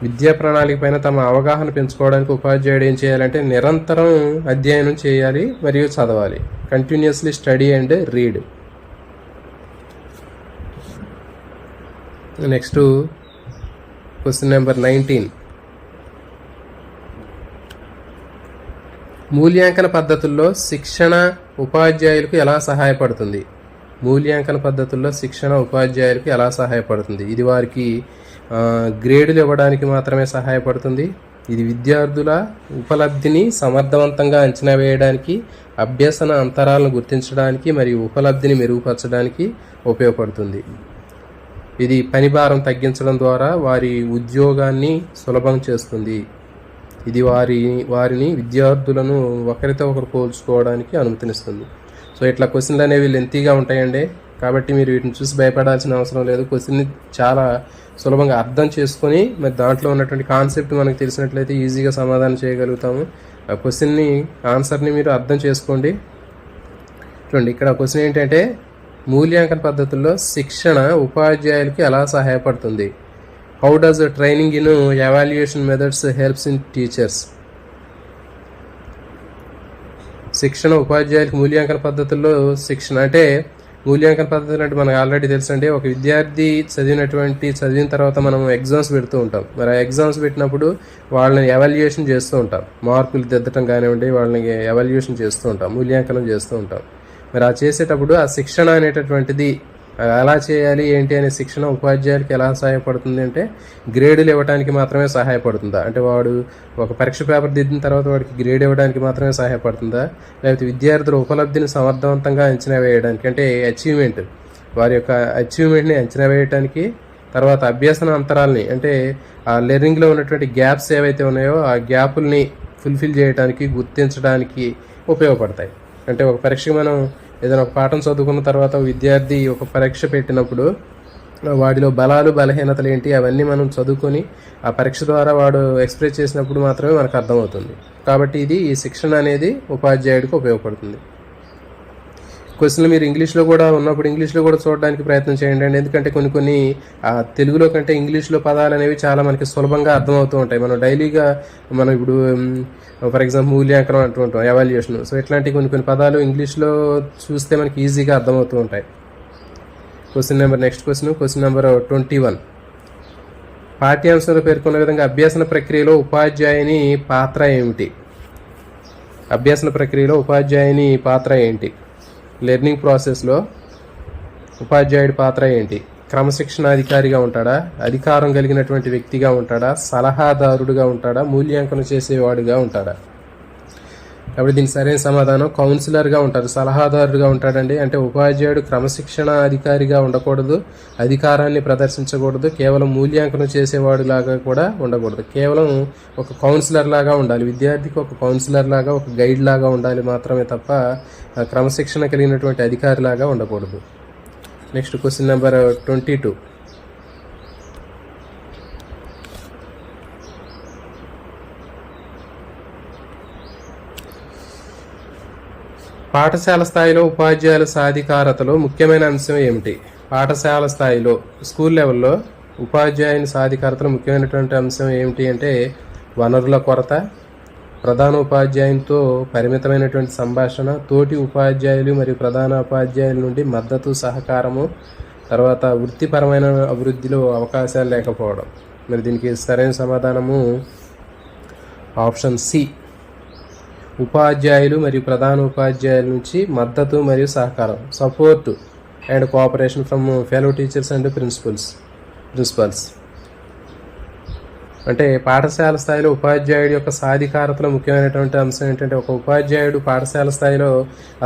విద్యా ప్రణాళిక పైన తమ అవగాహన పెంచుకోవడానికి ఉపాధ్యాయుడు ఏం చేయాలంటే నిరంతరం అధ్యయనం చేయాలి మరియు చదవాలి. Continuously study and read. Next question number 19. మూల్యాంకన పద్ధతుల్లో శిక్షణ ఉపాధ్యాయులకు ఎలా సహాయపడుతుంది? మూల్యాంకన పద్ధతుల్లో శిక్షణ ఉపాధ్యాయులకు ఎలా సహాయపడుతుంది? ఇది వారికి గ్రేడులు ఇవ్వడానికి మాత్రమే సహాయపడుతుంది. ఇది విద్యార్థుల ఉపలబ్ధిని సమర్థవంతంగా అంచనా వేయడానికి, అభ్యసన అంతరాలను గుర్తించడానికి మరియు ఉపలబ్ధిని మెరుగుపరచడానికి ఉపయోగపడుతుంది. ఇది పని భారం తగ్గించడం ద్వారా వారి ఉద్యోగాన్ని సులభం చేస్తుంది. ఇది వారిని విద్యార్థులను ఒకరితో ఒకరు పోల్చుకోవడానికి అనుమతినిస్తుంది. సో ఇట్లా క్వశ్చన్లు అనేవి లెంతీగా ఉంటాయండి, కాబట్టి మీరు వీటిని చూసి భయపడాల్సిన అవసరం లేదు. క్వశ్చన్ని చాలా సులభంగా అర్థం చేసుకొని మరి దాంట్లో ఉన్నటువంటి కాన్సెప్ట్ మనకు తెలిసినట్లయితే ఈజీగా సమాధానం చేయగలుగుతాము. ఆ క్వశ్చన్ని ఆన్సర్ని మీరు అర్థం చేసుకోండి. చూడండి, ఇక్కడ క్వశ్చన్ ఏంటంటే మూల్యాంకన పద్ధతుల్లో శిక్షణ ఉపాధ్యాయులకి ఎలా సహాయపడుతుంది? How does training in evaluation methods helps in teachers? శిక్షణ ఉపాధ్యాయులకి మూల్యాంకన పద్ధతుల్లో శిక్షణ అంటే మూల్యాంకన పద్ధతులు అంటే మనకు ఆల్రెడీ తెలుసండి. ఒక విద్యార్థి చదివిన తర్వాత మనం ఎగ్జామ్స్ పెడుతూ ఉంటాం. మరి ఆ ఎగ్జామ్స్ పెట్టినప్పుడు వాళ్ళని ఎవాల్యుయేషన్ చేస్తూ ఉంటాం. మార్కులు దిద్దటం కానివ్వండి, వాళ్ళని ఎవాల్యుయేషన్ చేస్తూ ఉంటాం, మూల్యాంకనం చేస్తూ ఉంటాం. మరి ఆ చేసేటప్పుడు ఆ శిక్షణ అనేటటువంటిది ఎలా చేయాలి ఏంటి అనే శిక్షణ ఉపాధ్యాయులకి ఎలా సహాయపడుతుంది అంటే గ్రేడులు ఇవ్వడానికి మాత్రమే సహాయపడుతుందా? అంటే వాడు ఒక పరీక్ష పేపర్ దిద్దిన తర్వాత వాడికి గ్రేడ్ ఇవ్వడానికి మాత్రమే సహాయపడుతుందా? లేకపోతే విద్యార్థుల ఉపలబ్ధిని సమర్థవంతంగా అంచనా వేయడానికి, అంటే అచీవ్మెంట్, వారి యొక్క అచీవ్మెంట్ని అంచనా వేయడానికి, తర్వాత అభ్యసన అంతరాలని అంటే ఆ లెర్నింగ్లో ఉన్నటువంటి గ్యాప్స్ ఏవైతే ఉన్నాయో ఆ గ్యాపుల్ని ఫుల్ఫిల్ చేయడానికి, గుర్తించడానికి ఉపయోగపడతాయి. అంటే ఒక పరీక్షకి మనం ఏదైనా ఒక పాఠం చదువుకున్న తర్వాత విద్యార్థి ఒక పరీక్ష పెట్టినప్పుడు వాడిలో బలాలు బలహీనతలు ఏంటి అవన్నీ మనం చదువుకొని ఆ పరీక్ష ద్వారా వాడు ఎక్స్ప్రెస్ చేసినప్పుడు మాత్రమే మనకు అర్థమవుతుంది. కాబట్టి ఈ శిక్షణ అనేది ఉపాధ్యాయుడికి ఉపయోగపడుతుంది. క్వశ్చన్లు మీరు ఇంగ్లీష్లో కూడా ఉన్నప్పుడు ఇంగ్లీష్లో కూడా చూడడానికి ప్రయత్నం చేయండి అండి. ఎందుకంటే కొన్ని తెలుగులో కంటే ఇంగ్లీష్లో పదాలు అనేవి చాలా మనకి సులభంగా అర్థమవుతూ ఉంటాయి. మనం డైలీగా మనం ఇప్పుడు ఫర్ ఎగ్జాంపుల్ మూల్యాంకనం అంటూ ఉంటాం, ఎవాల్యుయేషన్. సో ఇట్లాంటి కొన్ని పదాలు ఇంగ్లీష్లో చూస్తే మనకి ఈజీగా అర్థమవుతూ ఉంటాయి. Next question number 21. పాఠ్యాంశంలో పేర్కొన్న విధంగా అభ్యసన ప్రక్రియలో ఉపాధ్యాయుని పాత్ర ఏమిటి? అభ్యసన ప్రక్రియలో ఉపాధ్యాయుని పాత్ర ఏంటి? లెర్నింగ్ ప్రాసెస్లో ఉపాధ్యాయుడి పాత్ర ఏంటి? క్రమశిక్షణాధికారిగా ఉంటాడా? అధికారం కలిగినటువంటి వ్యక్తిగా ఉంటాడా? సలహాదారుడుగా ఉంటాడా? మూల్యాంకనం చేసేవాడుగా ఉంటాడా? కాబట్టి దీనికి సరైన సమాధానం కౌన్సిలర్గా ఉంటారు, సలహాదారుడుగా ఉంటాడండి. అంటే ఉపాధ్యాయుడు క్రమశిక్షణ అధికారిగా ఉండకూడదు, అధికారాన్ని ప్రదర్శించకూడదు, కేవలం మూల్యాంకనం చేసేవాడు లాగా కూడా ఉండకూడదు. కేవలం ఒక కౌన్సిలర్ లాగా ఉండాలి, విద్యార్థికి ఒక కౌన్సిలర్ లాగా, ఒక గైడ్ లాగా ఉండాలి మాత్రమే తప్ప క్రమశిక్షణ కలిగినటువంటి అధికారిలాగా ఉండకూడదు. Next question number 22. పాఠశాల స్థాయిలో ఉపాధ్యాయుల సాధికారతలో ముఖ్యమైన అంశం ఏమిటి? పాఠశాల స్థాయిలో స్కూల్ లెవెల్లో ఉపాధ్యాయుని సాధికారతలో ముఖ్యమైనటువంటి అంశం ఏమిటి అంటే వనరుల కొరత, ప్రధాన ఉపాధ్యాయునితో పరిమితమైనటువంటి సంభాషణ, తోటి ఉపాధ్యాయులు మరియు ప్రధాన ఉపాధ్యాయుల నుండి మద్దతు, సహకారము, తర్వాత వృత్తిపరమైన అభివృద్ధిలో అవకాశాలు లేకపోవడం. మరి దీనికి సరైన సమాధానము ఆప్షన్ సి. ఉపాధ్యాయులు మరియు ప్రధాన ఉపాధ్యాయుల నుంచి మద్దతు మరియు సహకారం, support and cooperation from fellow teachers and principals. అంటే పాఠశాల స్థాయిలో ఉపాధ్యాయుడి యొక్క సాధికారతలో ముఖ్యమైనటువంటి అంశం ఏంటంటే ఒక ఉపాధ్యాయుడు పాఠశాల స్థాయిలో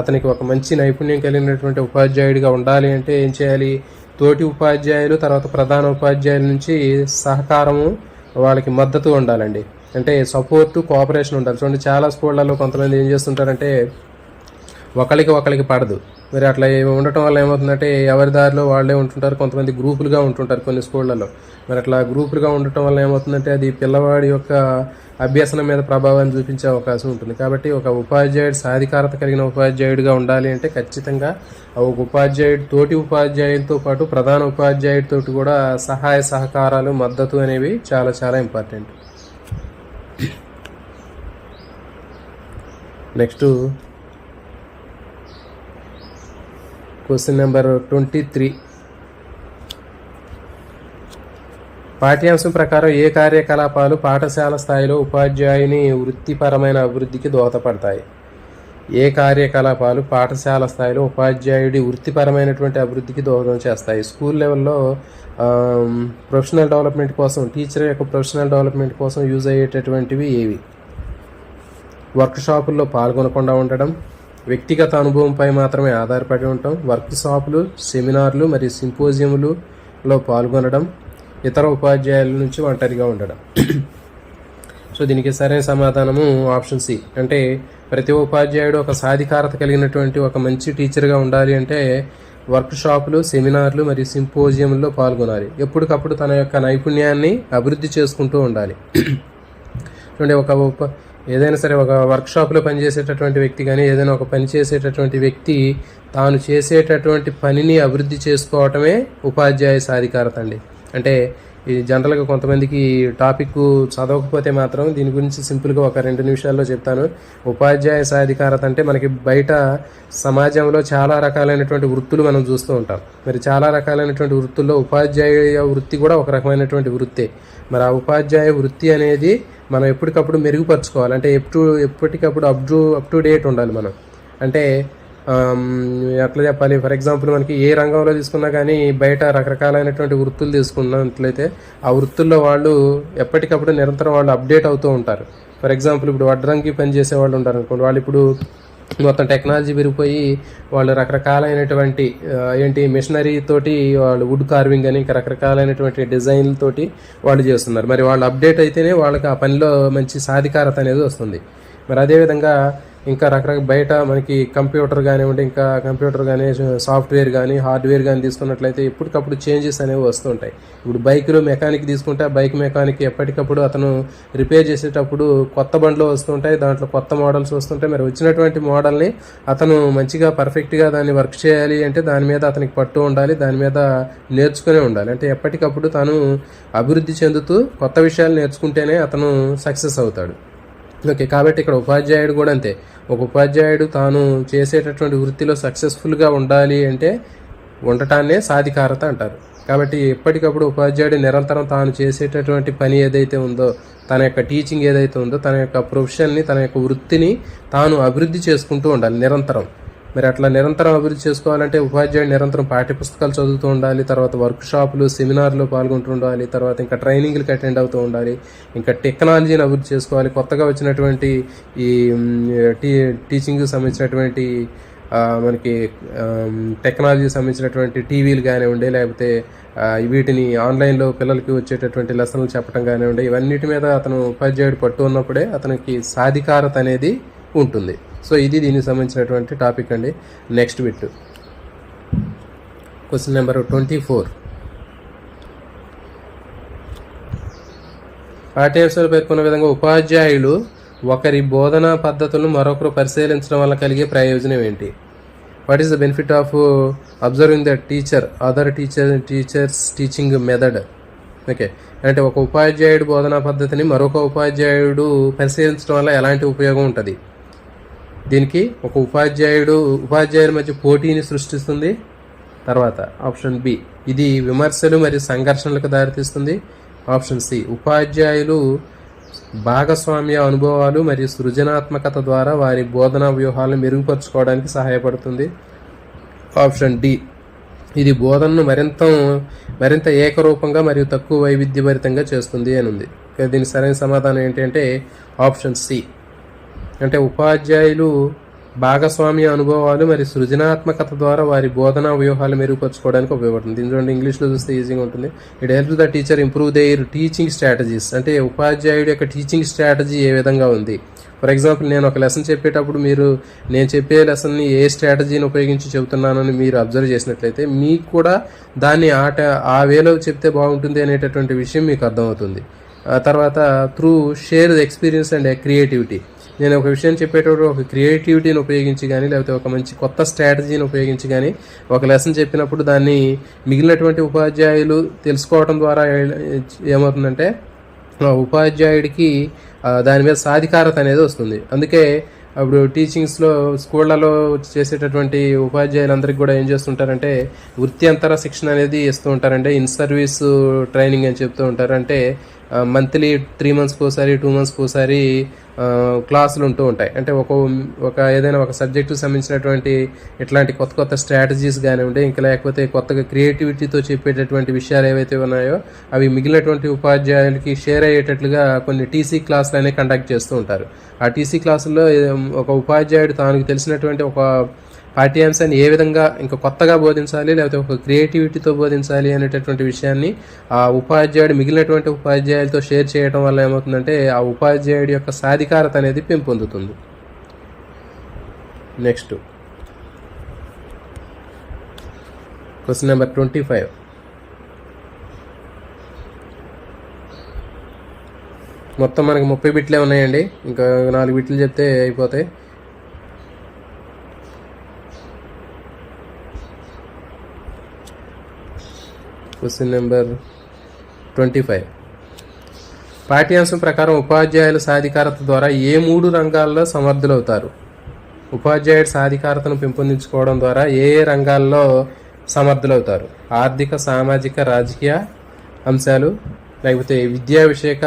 అతనికి ఒక మంచి నైపుణ్యం కలిగినటువంటి ఉపాధ్యాయుడిగా ఉండాలి అంటే ఏం చేయాలి? తోటి ఉపాధ్యాయులు తర్వాత ప్రధాన ఉపాధ్యాయుల నుంచి సహకారము, వాళ్ళకి మద్దతు ఉండాలండి. అంటే సపోర్టు, కోఆపరేషన్ ఉండాలి. చూడండి, చాలా స్కూళ్ళల్లో కొంతమంది ఏం చేస్తుంటారంటే ఒకరికి పడదు. మరి అట్లా ఉండటం వల్ల ఏమవుతుందంటే ఎవరి దారిలో వాళ్ళే ఉంటుంటారు. కొంతమంది గ్రూపులుగా ఉంటుంటారు కొన్ని స్కూళ్ళల్లో. మరి అట్లా గ్రూపులుగా ఉండటం వల్ల ఏమవుతుందంటే అది పిల్లవాడి యొక్క అభ్యసనం మీద ప్రభావాన్ని చూపించే అవకాశం ఉంటుంది. కాబట్టి ఒక ఉపాధ్యాయుడు సాధికారత కలిగిన ఉపాధ్యాయుడిగా ఉండాలి అంటే ఖచ్చితంగా ఒక ఉపాధ్యాయుడు తోటి ఉపాధ్యాయులతో పాటు ప్రధాన ఉపాధ్యాయుడితో కూడా సహాయ సహకారాలు, మద్దతు అనేవి చాలా చాలా ఇంపార్టెంట్. Next question number 23. పాఠ్యాంశం ప్రకారం ఏ కార్యకలాపాలు పాఠశాల స్థాయిలో ఉపాధ్యాయుని వృత్తిపరమైన అభివృద్ధికి దోహదపడతాయి? ఏ కార్యకలాపాలు పాఠశాల స్థాయిలో ఉపాధ్యాయుడి వృత్తిపరమైనటువంటి అభివృద్ధికి దోహదం చేస్తాయి? స్కూల్ లెవెల్లో ప్రొఫెషనల్ డెవలప్మెంట్ కోసం, టీచర్ యొక్క ప్రొఫెషనల్ డెవలప్మెంట్ కోసం యూజ్ అయ్యేటటువంటివి ఏవి? వర్క్షాపుల్లో పాల్గొనకుండా ఉండడం, వ్యక్తిగత అనుభవంపై మాత్రమే ఆధారపడి ఉండటం, వర్క్షాపులు, సెమినార్లు మరియు సింపోజియంలలో పాల్గొనడం, ఇతర ఉపాధ్యాయుల నుంచి ఒంటరిగా ఉండడం. సో దీనికి సరైన సమాధానము ఆప్షన్ సి. అంటే ప్రతి ఉపాధ్యాయుడు ఒక సాధికారత కలిగినటువంటి ఒక మంచి టీచర్గా ఉండాలి అంటే వర్క్షాపులు, సెమినార్లు మరియు సింపోజియంలో పాల్గొనాలి. ఎప్పటికప్పుడు తన యొక్క నైపుణ్యాన్ని అభివృద్ధి చేసుకుంటూ ఉండాలి. చూడండి, ఏదైనా సరే ఒక వర్క్షాప్లో పనిచేసేటటువంటి వ్యక్తి కానీ ఏదైనా ఒక పని చేసేటటువంటి వ్యక్తి తాను చేసేటటువంటి పనిని అభివృద్ధి చేసుకోవటమే ఉపాధ్యాయ సాధికారత అండి. అంటే ఈ జనరల్గా కొంతమందికి టాపిక్ చదవకపోతే మాత్రం దీని గురించి సింపుల్గా ఒక 2 నిమిషాల్లో చెప్తాను. ఉపాధ్యాయ సాధికారత అంటే మనకి బయట సమాజంలో చాలా రకాలైనటువంటి వృత్తులు మనం చూస్తూ ఉంటాం. మరి చాలా రకాలైనటువంటి వృత్తుల్లో ఉపాధ్యాయ వృత్తి కూడా ఒక రకమైనటువంటి వృత్తే. మరి ఆ ఉపాధ్యాయ వృత్తి అనేది మనం ఎప్పటికప్పుడు మెరుగుపరచుకోవాలి. అంటే ఎప్పటికప్పుడు అప్ టు డేట్ ఉండాలి మనం. అంటే ఎట్లా చెప్పాలి, ఫర్ ఎగ్జాంపుల్ మనకి ఏ రంగంలో తీసుకున్నా కానీ బయట రకరకాలైనటువంటి వృత్తులు తీసుకున్నట్లయితే ఆ వృత్తుల్లో వాళ్ళు ఎప్పటికప్పుడు నిరంతరం వాళ్ళు అప్డేట్ అవుతూ ఉంటారు. ఫర్ ఎగ్జాంపుల్ ఇప్పుడు వడ్రంగి పని చేసే వాళ్ళు ఉంటారు అనుకోండి, వాళ్ళు ఇప్పుడు మొత్తం టెక్నాలజీ పెరిగిపోయి వాళ్ళు రకరకాలైనటువంటి మిషనరీ తోటి వాళ్ళు వుడ్ కార్వింగ్ అని ఇంకా రకరకాలైనటువంటి డిజైన్లతోటి వాళ్ళు చేస్తున్నారు. మరి వాళ్ళు అప్డేట్ అయితేనే వాళ్ళకి ఆ పనిలో మంచి సాధికారత అనేది వస్తుంది. మరి అదేవిధంగా ఇంకా రకరకాల బయట మనకి కంప్యూటర్ కానివ్వండి, ఇంకా కంప్యూటర్ కానీ సాఫ్ట్వేర్ కానీ హార్డ్వేర్ కానీ తీసుకున్నట్లయితే ఎప్పటికప్పుడు చేంజెస్ అనేవి వస్తుంటాయి. ఇప్పుడు బైక్లో మెకానిక్ తీసుకుంటే ఆ బైక్ మెకానిక్ ఎప్పటికప్పుడు అతను రిపేర్ చేసేటప్పుడు కొత్త బండ్లు వస్తుంటాయి, దాంట్లో కొత్త మోడల్స్ వస్తుంటాయి. మరి వచ్చినటువంటి మోడల్ని అతను మంచిగా పర్ఫెక్ట్గా దాన్ని వర్క్ చేయాలి అంటే దాని మీద అతనికి పట్టు ఉండాలి, దాని మీద నేర్చుకునే ఉండాలి. అంటే ఎప్పటికప్పుడు తాను అభివృద్ధి చెందుతూ కొత్త విషయాలు నేర్చుకుంటేనే అతను సక్సెస్ అవుతాడు. ఓకే, కాబట్టి ఇక్కడ ఉపాధ్యాయుడు కూడా అంతే. ఒక ఉపాధ్యాయుడు తాను చేసేటటువంటి వృత్తిలో సక్సెస్ఫుల్గా ఉండాలి అంటే ఉండటాన్నే సాధికారత అంటారు. కాబట్టి ఎప్పటికప్పుడు ఉపాధ్యాయుడు నిరంతరం తాను చేసేటటువంటి పని ఏదైతే ఉందో, తన యొక్క టీచింగ్ ఏదైతే ఉందో, తన యొక్క ప్రొఫెషన్ని, తన యొక్క వృత్తిని తాను అభివృద్ధి చేసుకుంటూ ఉండాలి నిరంతరం. మరి అట్లా నిరంతరం అభివృద్ధి చేసుకోవాలంటే ఉపాధ్యాయుడు నిరంతరం పాఠ్యపుస్తకాలు చదువుతూ ఉండాలి, తర్వాత వర్క్ షాపులు సెమినార్లు పాల్గొంటూ ఉండాలి, తర్వాత ఇంకా ట్రైనింగ్లకు అటెండ్ అవుతూ ఉండాలి, ఇంకా టెక్నాలజీని అభివృద్ధి చేసుకోవాలి. కొత్తగా వచ్చినటువంటి ఈ టీచింగ్కి సంబంధించినటువంటి మనకి టెక్నాలజీకి సంబంధించినటువంటి టీవీలు కానివ్వండి, లేకపోతే వీటిని ఆన్లైన్లో పిల్లలకి వచ్చేటటువంటి లెసన్లు చెప్పడం కానివ్వండి, ఇవన్నిటి మీద అతను ఉపాధ్యాయుడు పట్టు ఉన్నప్పుడే అతనికి సాధికారత అనేది ఉంటుంది. సో ఇది దీనికి సంబంధించినటువంటి టాపిక్ అండి. Next bit, question number 24. పాఠ్యాంశాలు పేర్కొన్న విధంగా ఉపాధ్యాయులు ఒకరి బోధనా పద్ధతులను మరొకరు పరిశీలించడం వల్ల కలిగే ప్రయోజనం ఏంటి? What is the benefit of observing the teacher other teachers teaching method? Okay, అంటే ఒక ఉపాధ్యాయుడు బోధనా పద్ధతిని మరొక ఉపాధ్యాయుడు పరిశీలించడం వల్ల ఎలాంటి ఉపయోగం ఉంటుంది? దీనికి ఒక ఉపాధ్యాయుల మధ్య పోటీని సృష్టిస్తుంది. తర్వాత ఆప్షన్ బి, ఇది విమర్శలు మరియు సంఘర్షణలకు దారితీస్తుంది. ఆప్షన్ సి, ఉపాధ్యాయులు భాగస్వామ్య అనుభవాలు మరియు సృజనాత్మకత ద్వారా వారి బోధనా వ్యూహాలను మెరుగుపరుచుకోవడానికి సహాయపడుతుంది. ఆప్షన్ డి, ఇది బోధనను మరింత ఏకరూపంగా మరియు తక్కువ వైవిధ్యభరితంగా చేస్తుంది అని ఉంది. దీనికి సరైన సమాధానం ఏంటంటే ఆప్షన్ సి, అంటే ఉపాధ్యాయులు భాగస్వామ్య అనుభవాలు మరియు సృజనాత్మకత ద్వారా వారి బోధనా వ్యూహాలు మెరుగుపరచుకోవడానికి ఉపయోగపడుతుంది. దీని ఇంగ్లీష్లో చూస్తే ఈజీగా ఉంటుంది. It helps the teacher improve their teaching strategies. అంటే ఉపాధ్యాయుడి యొక్క టీచింగ్ స్ట్రాటజీ ఏ విధంగా ఉంది. ఫర్ ఎగ్జాంపుల్, నేను ఒక లెసన్ చెప్పేటప్పుడు నేను చెప్పే లెసన్ని ఏ స్ట్రాటజీని ఉపయోగించి చెబుతున్నానని మీరు అబ్జర్వ్ చేసినట్లయితే మీకు కూడా దాన్ని ఆ వేలో చెప్తే బాగుంటుంది అనేటటువంటి విషయం మీకు అర్థమవుతుంది. తర్వాత through share experience and creativity, నేను ఒక విషయం చెప్పేటప్పుడు ఒక క్రియేటివిటీని ఉపయోగించి కానీ లేకపోతే ఒక మంచి కొత్త స్ట్రాటజీని ఉపయోగించి కానీ ఒక లెసన్ చెప్పినప్పుడు దాన్ని మిగిలినటువంటి ఉపాధ్యాయులు తెలుసుకోవడం ద్వారా ఏమవుతుందంటే ఉపాధ్యాయుడికి దాని మీద సాధికారత అనేది వస్తుంది. అందుకే అప్పుడు టీచింగ్స్లో స్కూళ్ళలో చేసేటటువంటి ఉపాధ్యాయులందరికీ కూడా ఏం చేస్తుంటారంటే వృత్యంతర శిక్షణ అనేది ఇస్తూ ఉంటారంటే ఇన్ సర్వీస్ ట్రైనింగ్ అని చెప్తూ ఉంటారు. అంటే మంత్లీ 3 మంత్స్కి ఒకసారి 2 మంత్స్కి ఒకసారి క్లాసులు ఉంటూ ఉంటాయి. అంటే ఏదైనా ఒక సబ్జెక్టుకు సంబంధించినటువంటి ఇట్లాంటి కొత్త స్ట్రాటజీస్ కానివ్వండి, ఇంకా లేకపోతే కొత్తగా క్రియేటివిటీతో చెప్పేటటువంటి విషయాలు ఏవైతే ఉన్నాయో అవి మిగిలినటువంటి ఉపాధ్యాయులకి షేర్ అయ్యేటట్లుగా కొన్ని టీసీ క్లాసులు అనేవి కండక్ట్ చేస్తూ ఉంటారు. ఆ టీసీ క్లాసుల్లో ఒక ఉపాధ్యాయుడు తానికి తెలిసినటువంటి ఒక పాఠ్యాంశాన్ని ఏ విధంగా ఇంకా కొత్తగా బోధించాలి లేకపోతే ఒక క్రియేటివిటీతో బోధించాలి అనేటటువంటి విషయాన్ని ఆ ఉపాధ్యాయుడు మిగిలినటువంటి ఉపాధ్యాయులతో షేర్ చేయడం వల్ల ఏమవుతుందంటే ఆ ఉపాధ్యాయుడి యొక్క సాధికారత అనేది పెంపొందుతుంది. Next question number 25. మొత్తం మనకి 30 బిట్లే ఉన్నాయండి, ఇంకా 4 బిట్లు చెప్తే అయిపోతాయి. Question number 25. పాఠ్యాంశం ప్రకారం ఉపాధ్యాయుల సాధికారత ద్వారా ఏ 3 రంగాల్లో సమర్థులవుతారు? ఉపాధ్యాయుడి సాధికారతను పెంపొందించుకోవడం ద్వారా ఏ రంగాల్లో సమర్థులవుతారు? ఆర్థిక, సామాజిక, రాజకీయ అంశాలు, లేకపోతే విద్యా విషయక,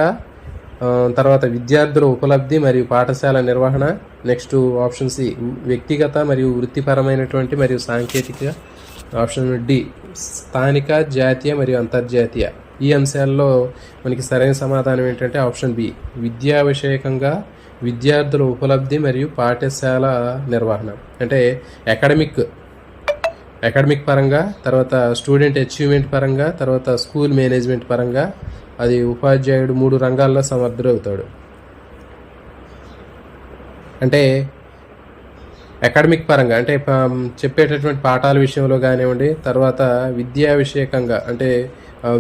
తర్వాత విద్యార్థుల ఉపలబ్ధి మరియు పాఠశాల నిర్వహణ. నెక్స్ట్ ఆప్షన్ సి వ్యక్తిగత మరియు వృత్తిపరమైనటువంటి మరియు సాంకేతిక. ఆప్షన్ డి స్థానిక, జాతీయ మరియు అంతర్జాతీయ. ఈ అంశాల్లో మనకి సరైన సమాధానం ఏంటంటే ఆప్షన్ బి విద్యా విషయకంగా, విద్యార్థుల ఉపలబ్ధి మరియు పాఠశాల నిర్వహణ. అంటే అకాడమిక్ పరంగా, తర్వాత స్టూడెంట్ అచీవ్మెంట్ పరంగా, తర్వాత స్కూల్ మేనేజ్మెంట్ పరంగా అది ఉపాధ్యాయుడు 3 రంగాల్లో సమర్థుడవుతాడు. అంటే అకాడమిక్ పరంగా అంటే చెప్పేటటువంటి పాఠాల విషయంలో కానివ్వండి, తర్వాత విద్యా విషయకంగా అంటే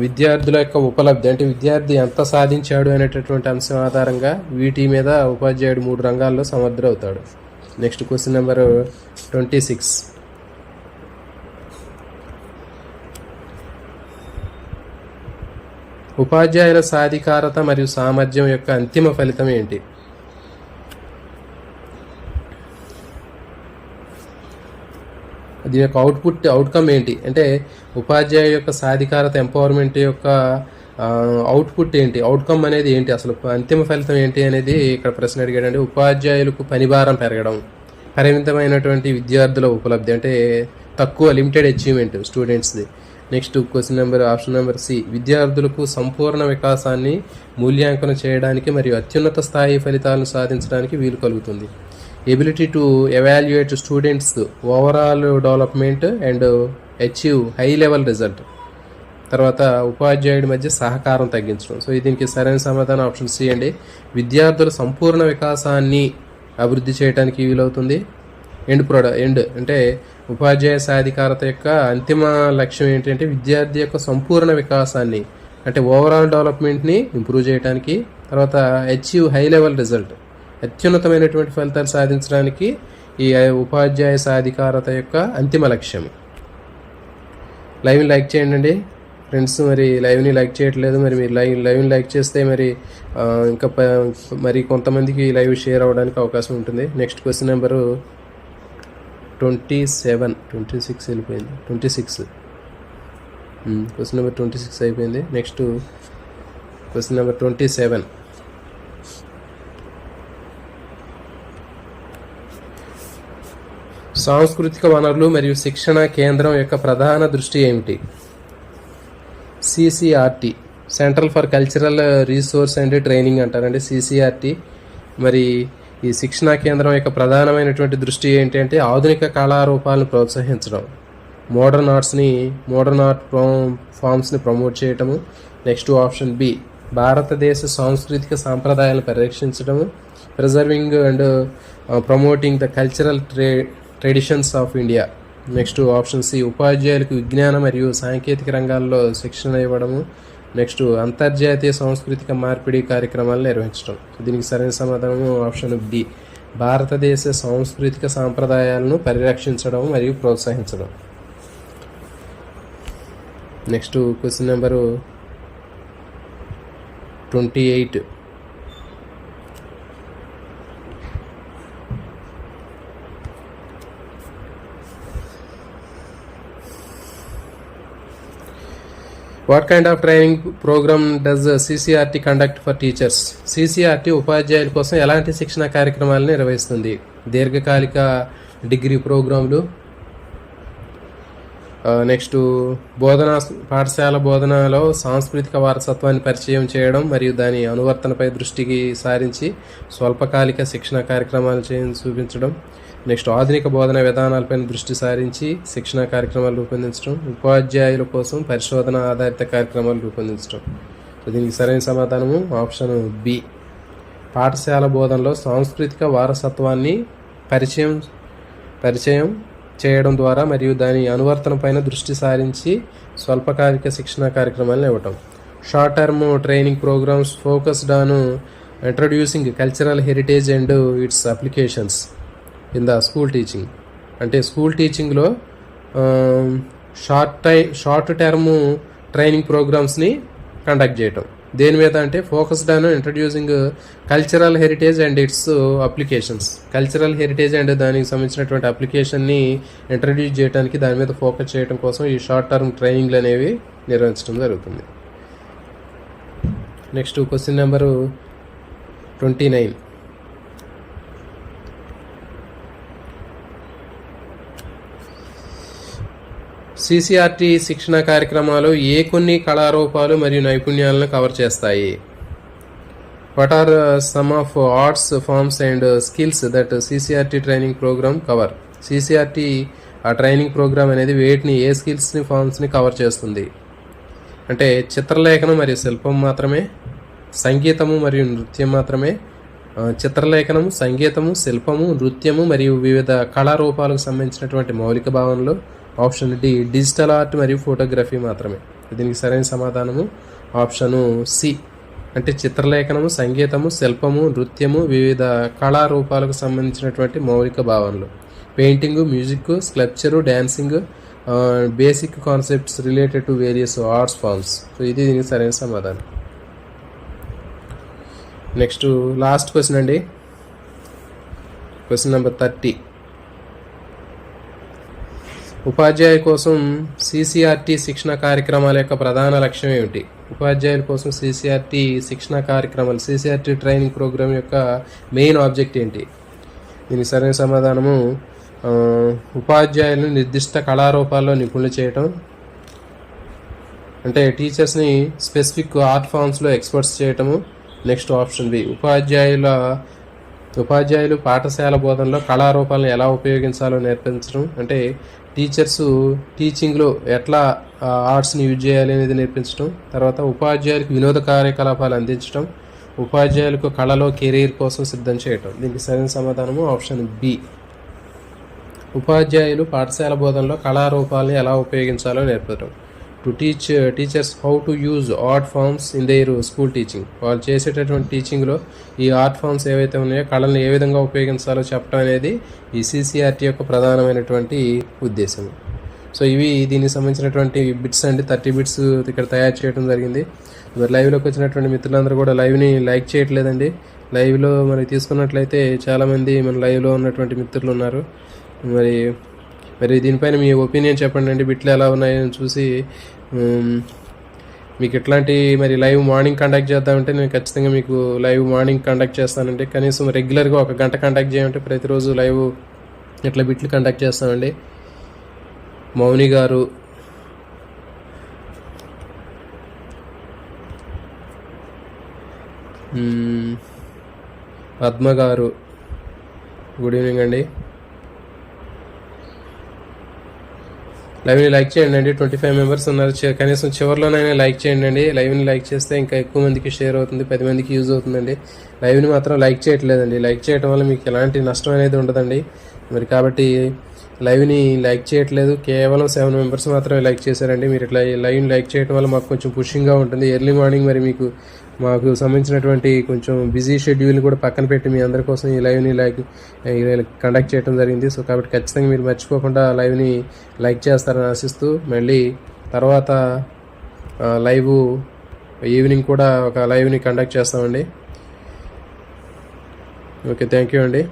విద్యార్థుల యొక్క ఉపలబ్ధి అంటే విద్యార్థి ఎంత సాధించాడు అనేటటువంటి అంశం ఆధారంగా వీటి మీద ఉపాధ్యాయుడు 3 రంగాల్లో సమర్థుడవుతాడు. Next question number 26. ఉపాధ్యాయుల సాధికారత మరియు సామర్థ్యం యొక్క అంతిమ ఫలితం ఏంటి? దీని యొక్క అవుట్కమ్ ఏంటి అంటే ఉపాధ్యాయు యొక్క సాధికారత ఎంపవర్మెంట్ యొక్క అవుట్పుట్ ఏంటి, అవుట్కమ్ అనేది ఏంటి, అసలు అంతిమ ఫలితం ఏంటి అనేది ఇక్కడ ప్రశ్న అడిగాడండి. ఉపాధ్యాయులకు పనిభారం పెరగడం, పరిమితమైనటువంటి విద్యార్థుల ఉపలబ్ధి అంటే తక్కువ లిమిటెడ్ అచీవ్మెంట్ స్టూడెంట్స్ది. Next question number option number C విద్యార్థులకు సంపూర్ణ వికాసాన్ని మూల్యాంకనం చేయడానికి మరియు అత్యున్నత స్థాయి ఫలితాలను సాధించడానికి వీలు కలుగుతుంది. Ability to evaluate students overall development and achieve high level result. తర్వాత ఉపాధ్యాయుడి మధ్య సహకారం తగ్గించడం. సో దీనికి సరైన సమాధానం ఆప్షన్ సి అండి విద్యార్థుల సంపూర్ణ వికాసాన్ని అభివృద్ధి చేయడానికి వీలవుతుంది. ఎండ్ అంటే ఉపాధ్యాయ సాధికారత యొక్క అంతిమ లక్ష్యం ఏంటంటే విద్యార్థి యొక్క సంపూర్ణ వికాసాన్ని అంటే ఓవరాల్ డెవలప్మెంట్ని ఇంప్రూవ్ చేయడానికి, తర్వాత అచీవ్ హై లెవెల్ రిజల్ట్ అత్యున్నతమైనటువంటి ఫలితాలు సాధించడానికి ఈ ఉపాధ్యాయ సాధికారత యొక్క అంతిమ లక్ష్యం. లైవ్ని లైక్ చేయండి ఫ్రెండ్స్, మరి లైవ్ని లైక్ చేయట్లేదు, మరి మీరు లైవ్ని లైక్ చేస్తే మరి ఇంకా మరి కొంతమందికి లైవ్ షేర్ అవ్వడానికి అవకాశం ఉంటుంది. నెక్స్ట్ క్వశ్చన్ నెంబరు 26 వెళ్ళిపోయింది. 26 క్వశ్చన్ నెంబర్ 26 అయిపోయింది. Next question number 27. సాంస్కృతిక వనరులు మరియు శిక్షణ కేంద్రం యొక్క ప్రధాన దృష్టి ఏమిటి? CCRT central for cultural resource and training అంటారండి CCRT. మరి ఈ శిక్షణా కేంద్రం యొక్క ప్రధానమైనటువంటి దృష్టి ఏంటంటే ఆధునిక కళారూపాలను ప్రోత్సహించడం, మోడర్న్ ఆర్ట్ ఫామ్స్ని ప్రమోట్ చేయటము. నెక్స్ట్ ఆప్షన్ బి భారతదేశ సాంస్కృతిక సాంప్రదాయాలను పరిరక్షించడము, preserving and promoting the cultural traditions of India. Next option C ఉపాధ్యాయులకు విజ్ఞాన మరియు సాంకేతిక రంగాల్లో శిక్షణ ఇవ్వడము. నెక్స్ట్ అంతర్జాతీయ సాంస్కృతిక మార్పిడి కార్యక్రమాలు నిర్వహించడం. దీనికి సరైన సమాధానం ఆప్షన్ బి భారతదేశ సాంస్కృతిక సాంప్రదాయాలను పరిరక్షించడం మరియు ప్రోత్సహించడం. Next question number 28. What kind of training program does CCRT conduct for teachers? CCRT ఉపాధ్యాయుల కోసం ఎలాంటి శిక్షణ కార్యక్రమాలను నిర్వహిస్తుంది? దీర్ఘకాలిక డిగ్రీ ప్రోగ్రాంలు, నెక్స్ట్ పాఠశాల బోధనలో సాంస్కృతిక వారసత్వాన్ని పరిచయం చేయడం మరియు దాని అనువర్తనపై దృష్టికి సారించి స్వల్పకాలిక శిక్షణ కార్యక్రమాలు చూపించడం. నెక్స్ట్ ఆధునిక బోధన విధానాలపై దృష్టి సారించి శిక్షణ కార్యక్రమాలు రూపొందించడం, ఉపాధ్యాయుల కోసం పరిశోధన ఆధారిత కార్యక్రమాలు రూపొందించడం. సో దీనికి సరైన సమాధానము ఆప్షన్ బి పాఠశాల బోధనలో సాంస్కృతిక వారసత్వాన్ని పరిచయం చేయడం ద్వారా మరియు దాని అనువర్తనపైన దృష్టి సారించి స్వల్పకాలిక శిక్షణ కార్యక్రమాలను ఇవ్వటం. Short term training programmes focused on introducing cultural heritage and its applications in the school teaching. అంటే స్కూల్ టీచింగ్లో షార్ట్ టర్మ్ ట్రైనింగ్ ప్రోగ్రామ్స్ని కండక్ట్ చేయటం. దేని మీద అంటే focused on introducing cultural heritage and its applications. Cultural heritage and దానికి సంబంధించినటువంటి అప్లికేషన్ని introduce చేయడానికి దాని మీద ఫోకస్ చేయడం కోసం ఈ షార్ట్ టర్మ్ ట్రైనింగ్లు అనేవి నిర్వహించడం జరుగుతుంది. Next question number 29. CCRT శిక్షణ కార్యక్రమాలు కొన్ని కళారూపాలు మరియు నైపుణ్యాలను కవర్ చేస్తాయి? What are some of arts forms and skills that CCRT training program cover? CCRT ఆ ట్రైనింగ్ ప్రోగ్రామ్ అనేది ఏ స్కిల్స్ని ఫార్మ్స్ని కవర్ చేస్తుంది అంటే చిత్రలేఖనం మరియు శిల్పం మాత్రమే, సంగీతము మరియు నృత్యం మాత్రమే, చిత్రలేఖనము, సంగీతము, శిల్పము, నృత్యము మరియు వివిధ కళారూపాలకు సంబంధించినటువంటి మౌలిక భావనలు. ఆప్షన్ డి డిజిటల్ ఆర్ట్ మరియు ఫోటోగ్రఫీ మాత్రమే. దీనికి సరైన సమాధానము ఆప్షను సి, అంటే చిత్రలేఖనము, సంగీతము, శిల్పము, నృత్యము, వివిధ కళారూపాలకు సంబంధించినటువంటి మౌలిక భావనలు. Painting, music, sculpture, dancing, basic concepts related to various arts forms. So ఇది దీనికి సరైన సమాధానం. నెక్స్ట్ లాస్ట్ క్వశ్చన్ అండి, క్వశ్చన్ నెంబర్ 30. ఉపాధ్యాయ కోసం CCRT శిక్షణ కార్యక్రమాల యొక్క ప్రధాన లక్ష్యం ఏమిటి? ఉపాధ్యాయుల కోసం CCRT శిక్షణ కార్యక్రమాలు, CCRT ట్రైనింగ్ ప్రోగ్రామ్ యొక్క మెయిన్ ఆబ్జెక్ట్ ఏంటి? దీనికి సరైన సమాధానము ఉపాధ్యాయులను నిర్దిష్ట కళారూపాల్లో నిపుణులు చేయటం, అంటే టీచర్స్ని స్పెసిఫిక్ ఆర్ట్ ఫామ్స్లో ఎక్స్పర్ట్స్ చేయటము. నెక్స్ట్ ఆప్షన్ బి ఉపాధ్యాయులు పాఠశాల బోధనలో కళారూపాలను ఎలా ఉపయోగించాలో నేర్పించడం, అంటే టీచర్స్ టీచింగ్లో ఎట్లా ఆర్ట్స్ని యూజ్ చేయాలి అనేది నేర్పించడం. తర్వాత ఉపాధ్యాయులకు వినోద కార్యకలాపాలు అందించడం, ఉపాధ్యాయులకు కళలో కెరీర్ కోసం సిద్ధం చేయటం. దీనికి సరైన సమాధానము ఆప్షన్ బి. ఉపాధ్యాయులు పాఠశాల బోధనలో కళారూపాలని ఎలా ఉపయోగించాలో నేర్పడం. To teach teachers how to use art forms in their school teaching. వాళ్ళు చేసేటటువంటి టీచింగ్లో ఈ ఆర్ట్ ఫార్మ్స్ ఏవైతే ఉన్నాయో కళలను ఏ విధంగా ఉపయోగించాలో చెప్పడం అనేది ఈ CCRT యొక్క ప్రధానమైనటువంటి ఉద్దేశం. సో ఇవి దీనికి సంబంధించినటువంటి బిట్స్ అండి. 30 బిట్స్ ఇక్కడ తయారు చేయడం జరిగింది. మరి లైవ్లోకి వచ్చినటువంటి మిత్రులందరూ కూడా లైవ్ని లైక్ చేయట్లేదండి. లైవ్లో మరి తీసుకున్నట్లయితే చాలామంది మన లైవ్లో ఉన్నటువంటి మిత్రులు ఉన్నారు. మరి దీనిపైన మీ ఒపీనియన్ చెప్పండి అండి. బిట్లు ఎలా ఉన్నాయని చూసి మీకు ఎట్లాంటి మరి లైవ్ మార్నింగ్ కండక్ట్ చేద్దామంటే నేను ఖచ్చితంగా మీకు లైవ్ మార్నింగ్ కండక్ట్ చేస్తానండి. కనీసం రెగ్యులర్గా 1 గంట కండక్ట్ చేయమంటే ప్రతిరోజు లైవ్ ఇట్లా బిట్లు కండక్ట్ చేస్తామండి. మౌని గారు, పద్మ గారు, గుడ్ ఈవినింగ్ అండి. లైవ్ని లైక్ చేయండి అండి. 25 మెంబర్స్ ఉన్నారు. కనీసం చివరిలోనైనా లైక్ చేయండి అండి. లైవ్ని లైక్ చేస్తే ఇంకా ఎక్కువ మందికి షేర్ అవుతుంది, 10 మందికి యూజ్ అవుతుందండి. లైవ్ని మాత్రం లైక్ చేయట్లేదండి. లైక్ చేయడం వల్ల మీకు ఎలాంటి నష్టం అనేది ఉండదండి. మరి కాబట్టి లైవ్ని లైక్ చేయట్లేదు. కేవలం 7 మెంబర్స్ మాత్రమే లైక్ చేశారండి. మీరు ఇట్లా లైవ్ని లైక్ చేయడం వల్ల మాకు కొంచెం పుషింగ్గా ఉంటుంది. ఎర్లీ మార్నింగ్ మరి మాకు సంబంధించినటువంటి కొంచెం బిజీ షెడ్యూల్ని కూడా పక్కన పెట్టి మీ అందరి కోసం ఈ లైవ్ని కండక్ట్ చేయడం జరిగింది. సో కాబట్టి ఖచ్చితంగా మీరు మర్చిపోకుండా లైవ్ని లైక్ చేస్తారని ఆశిస్తూ మళ్ళీ తర్వాత లైవ్ ఈవినింగ్ కూడా ఒక లైవ్ని కండక్ట్ చేస్తామండి. ఓకే, థ్యాంక్ యూ అండి.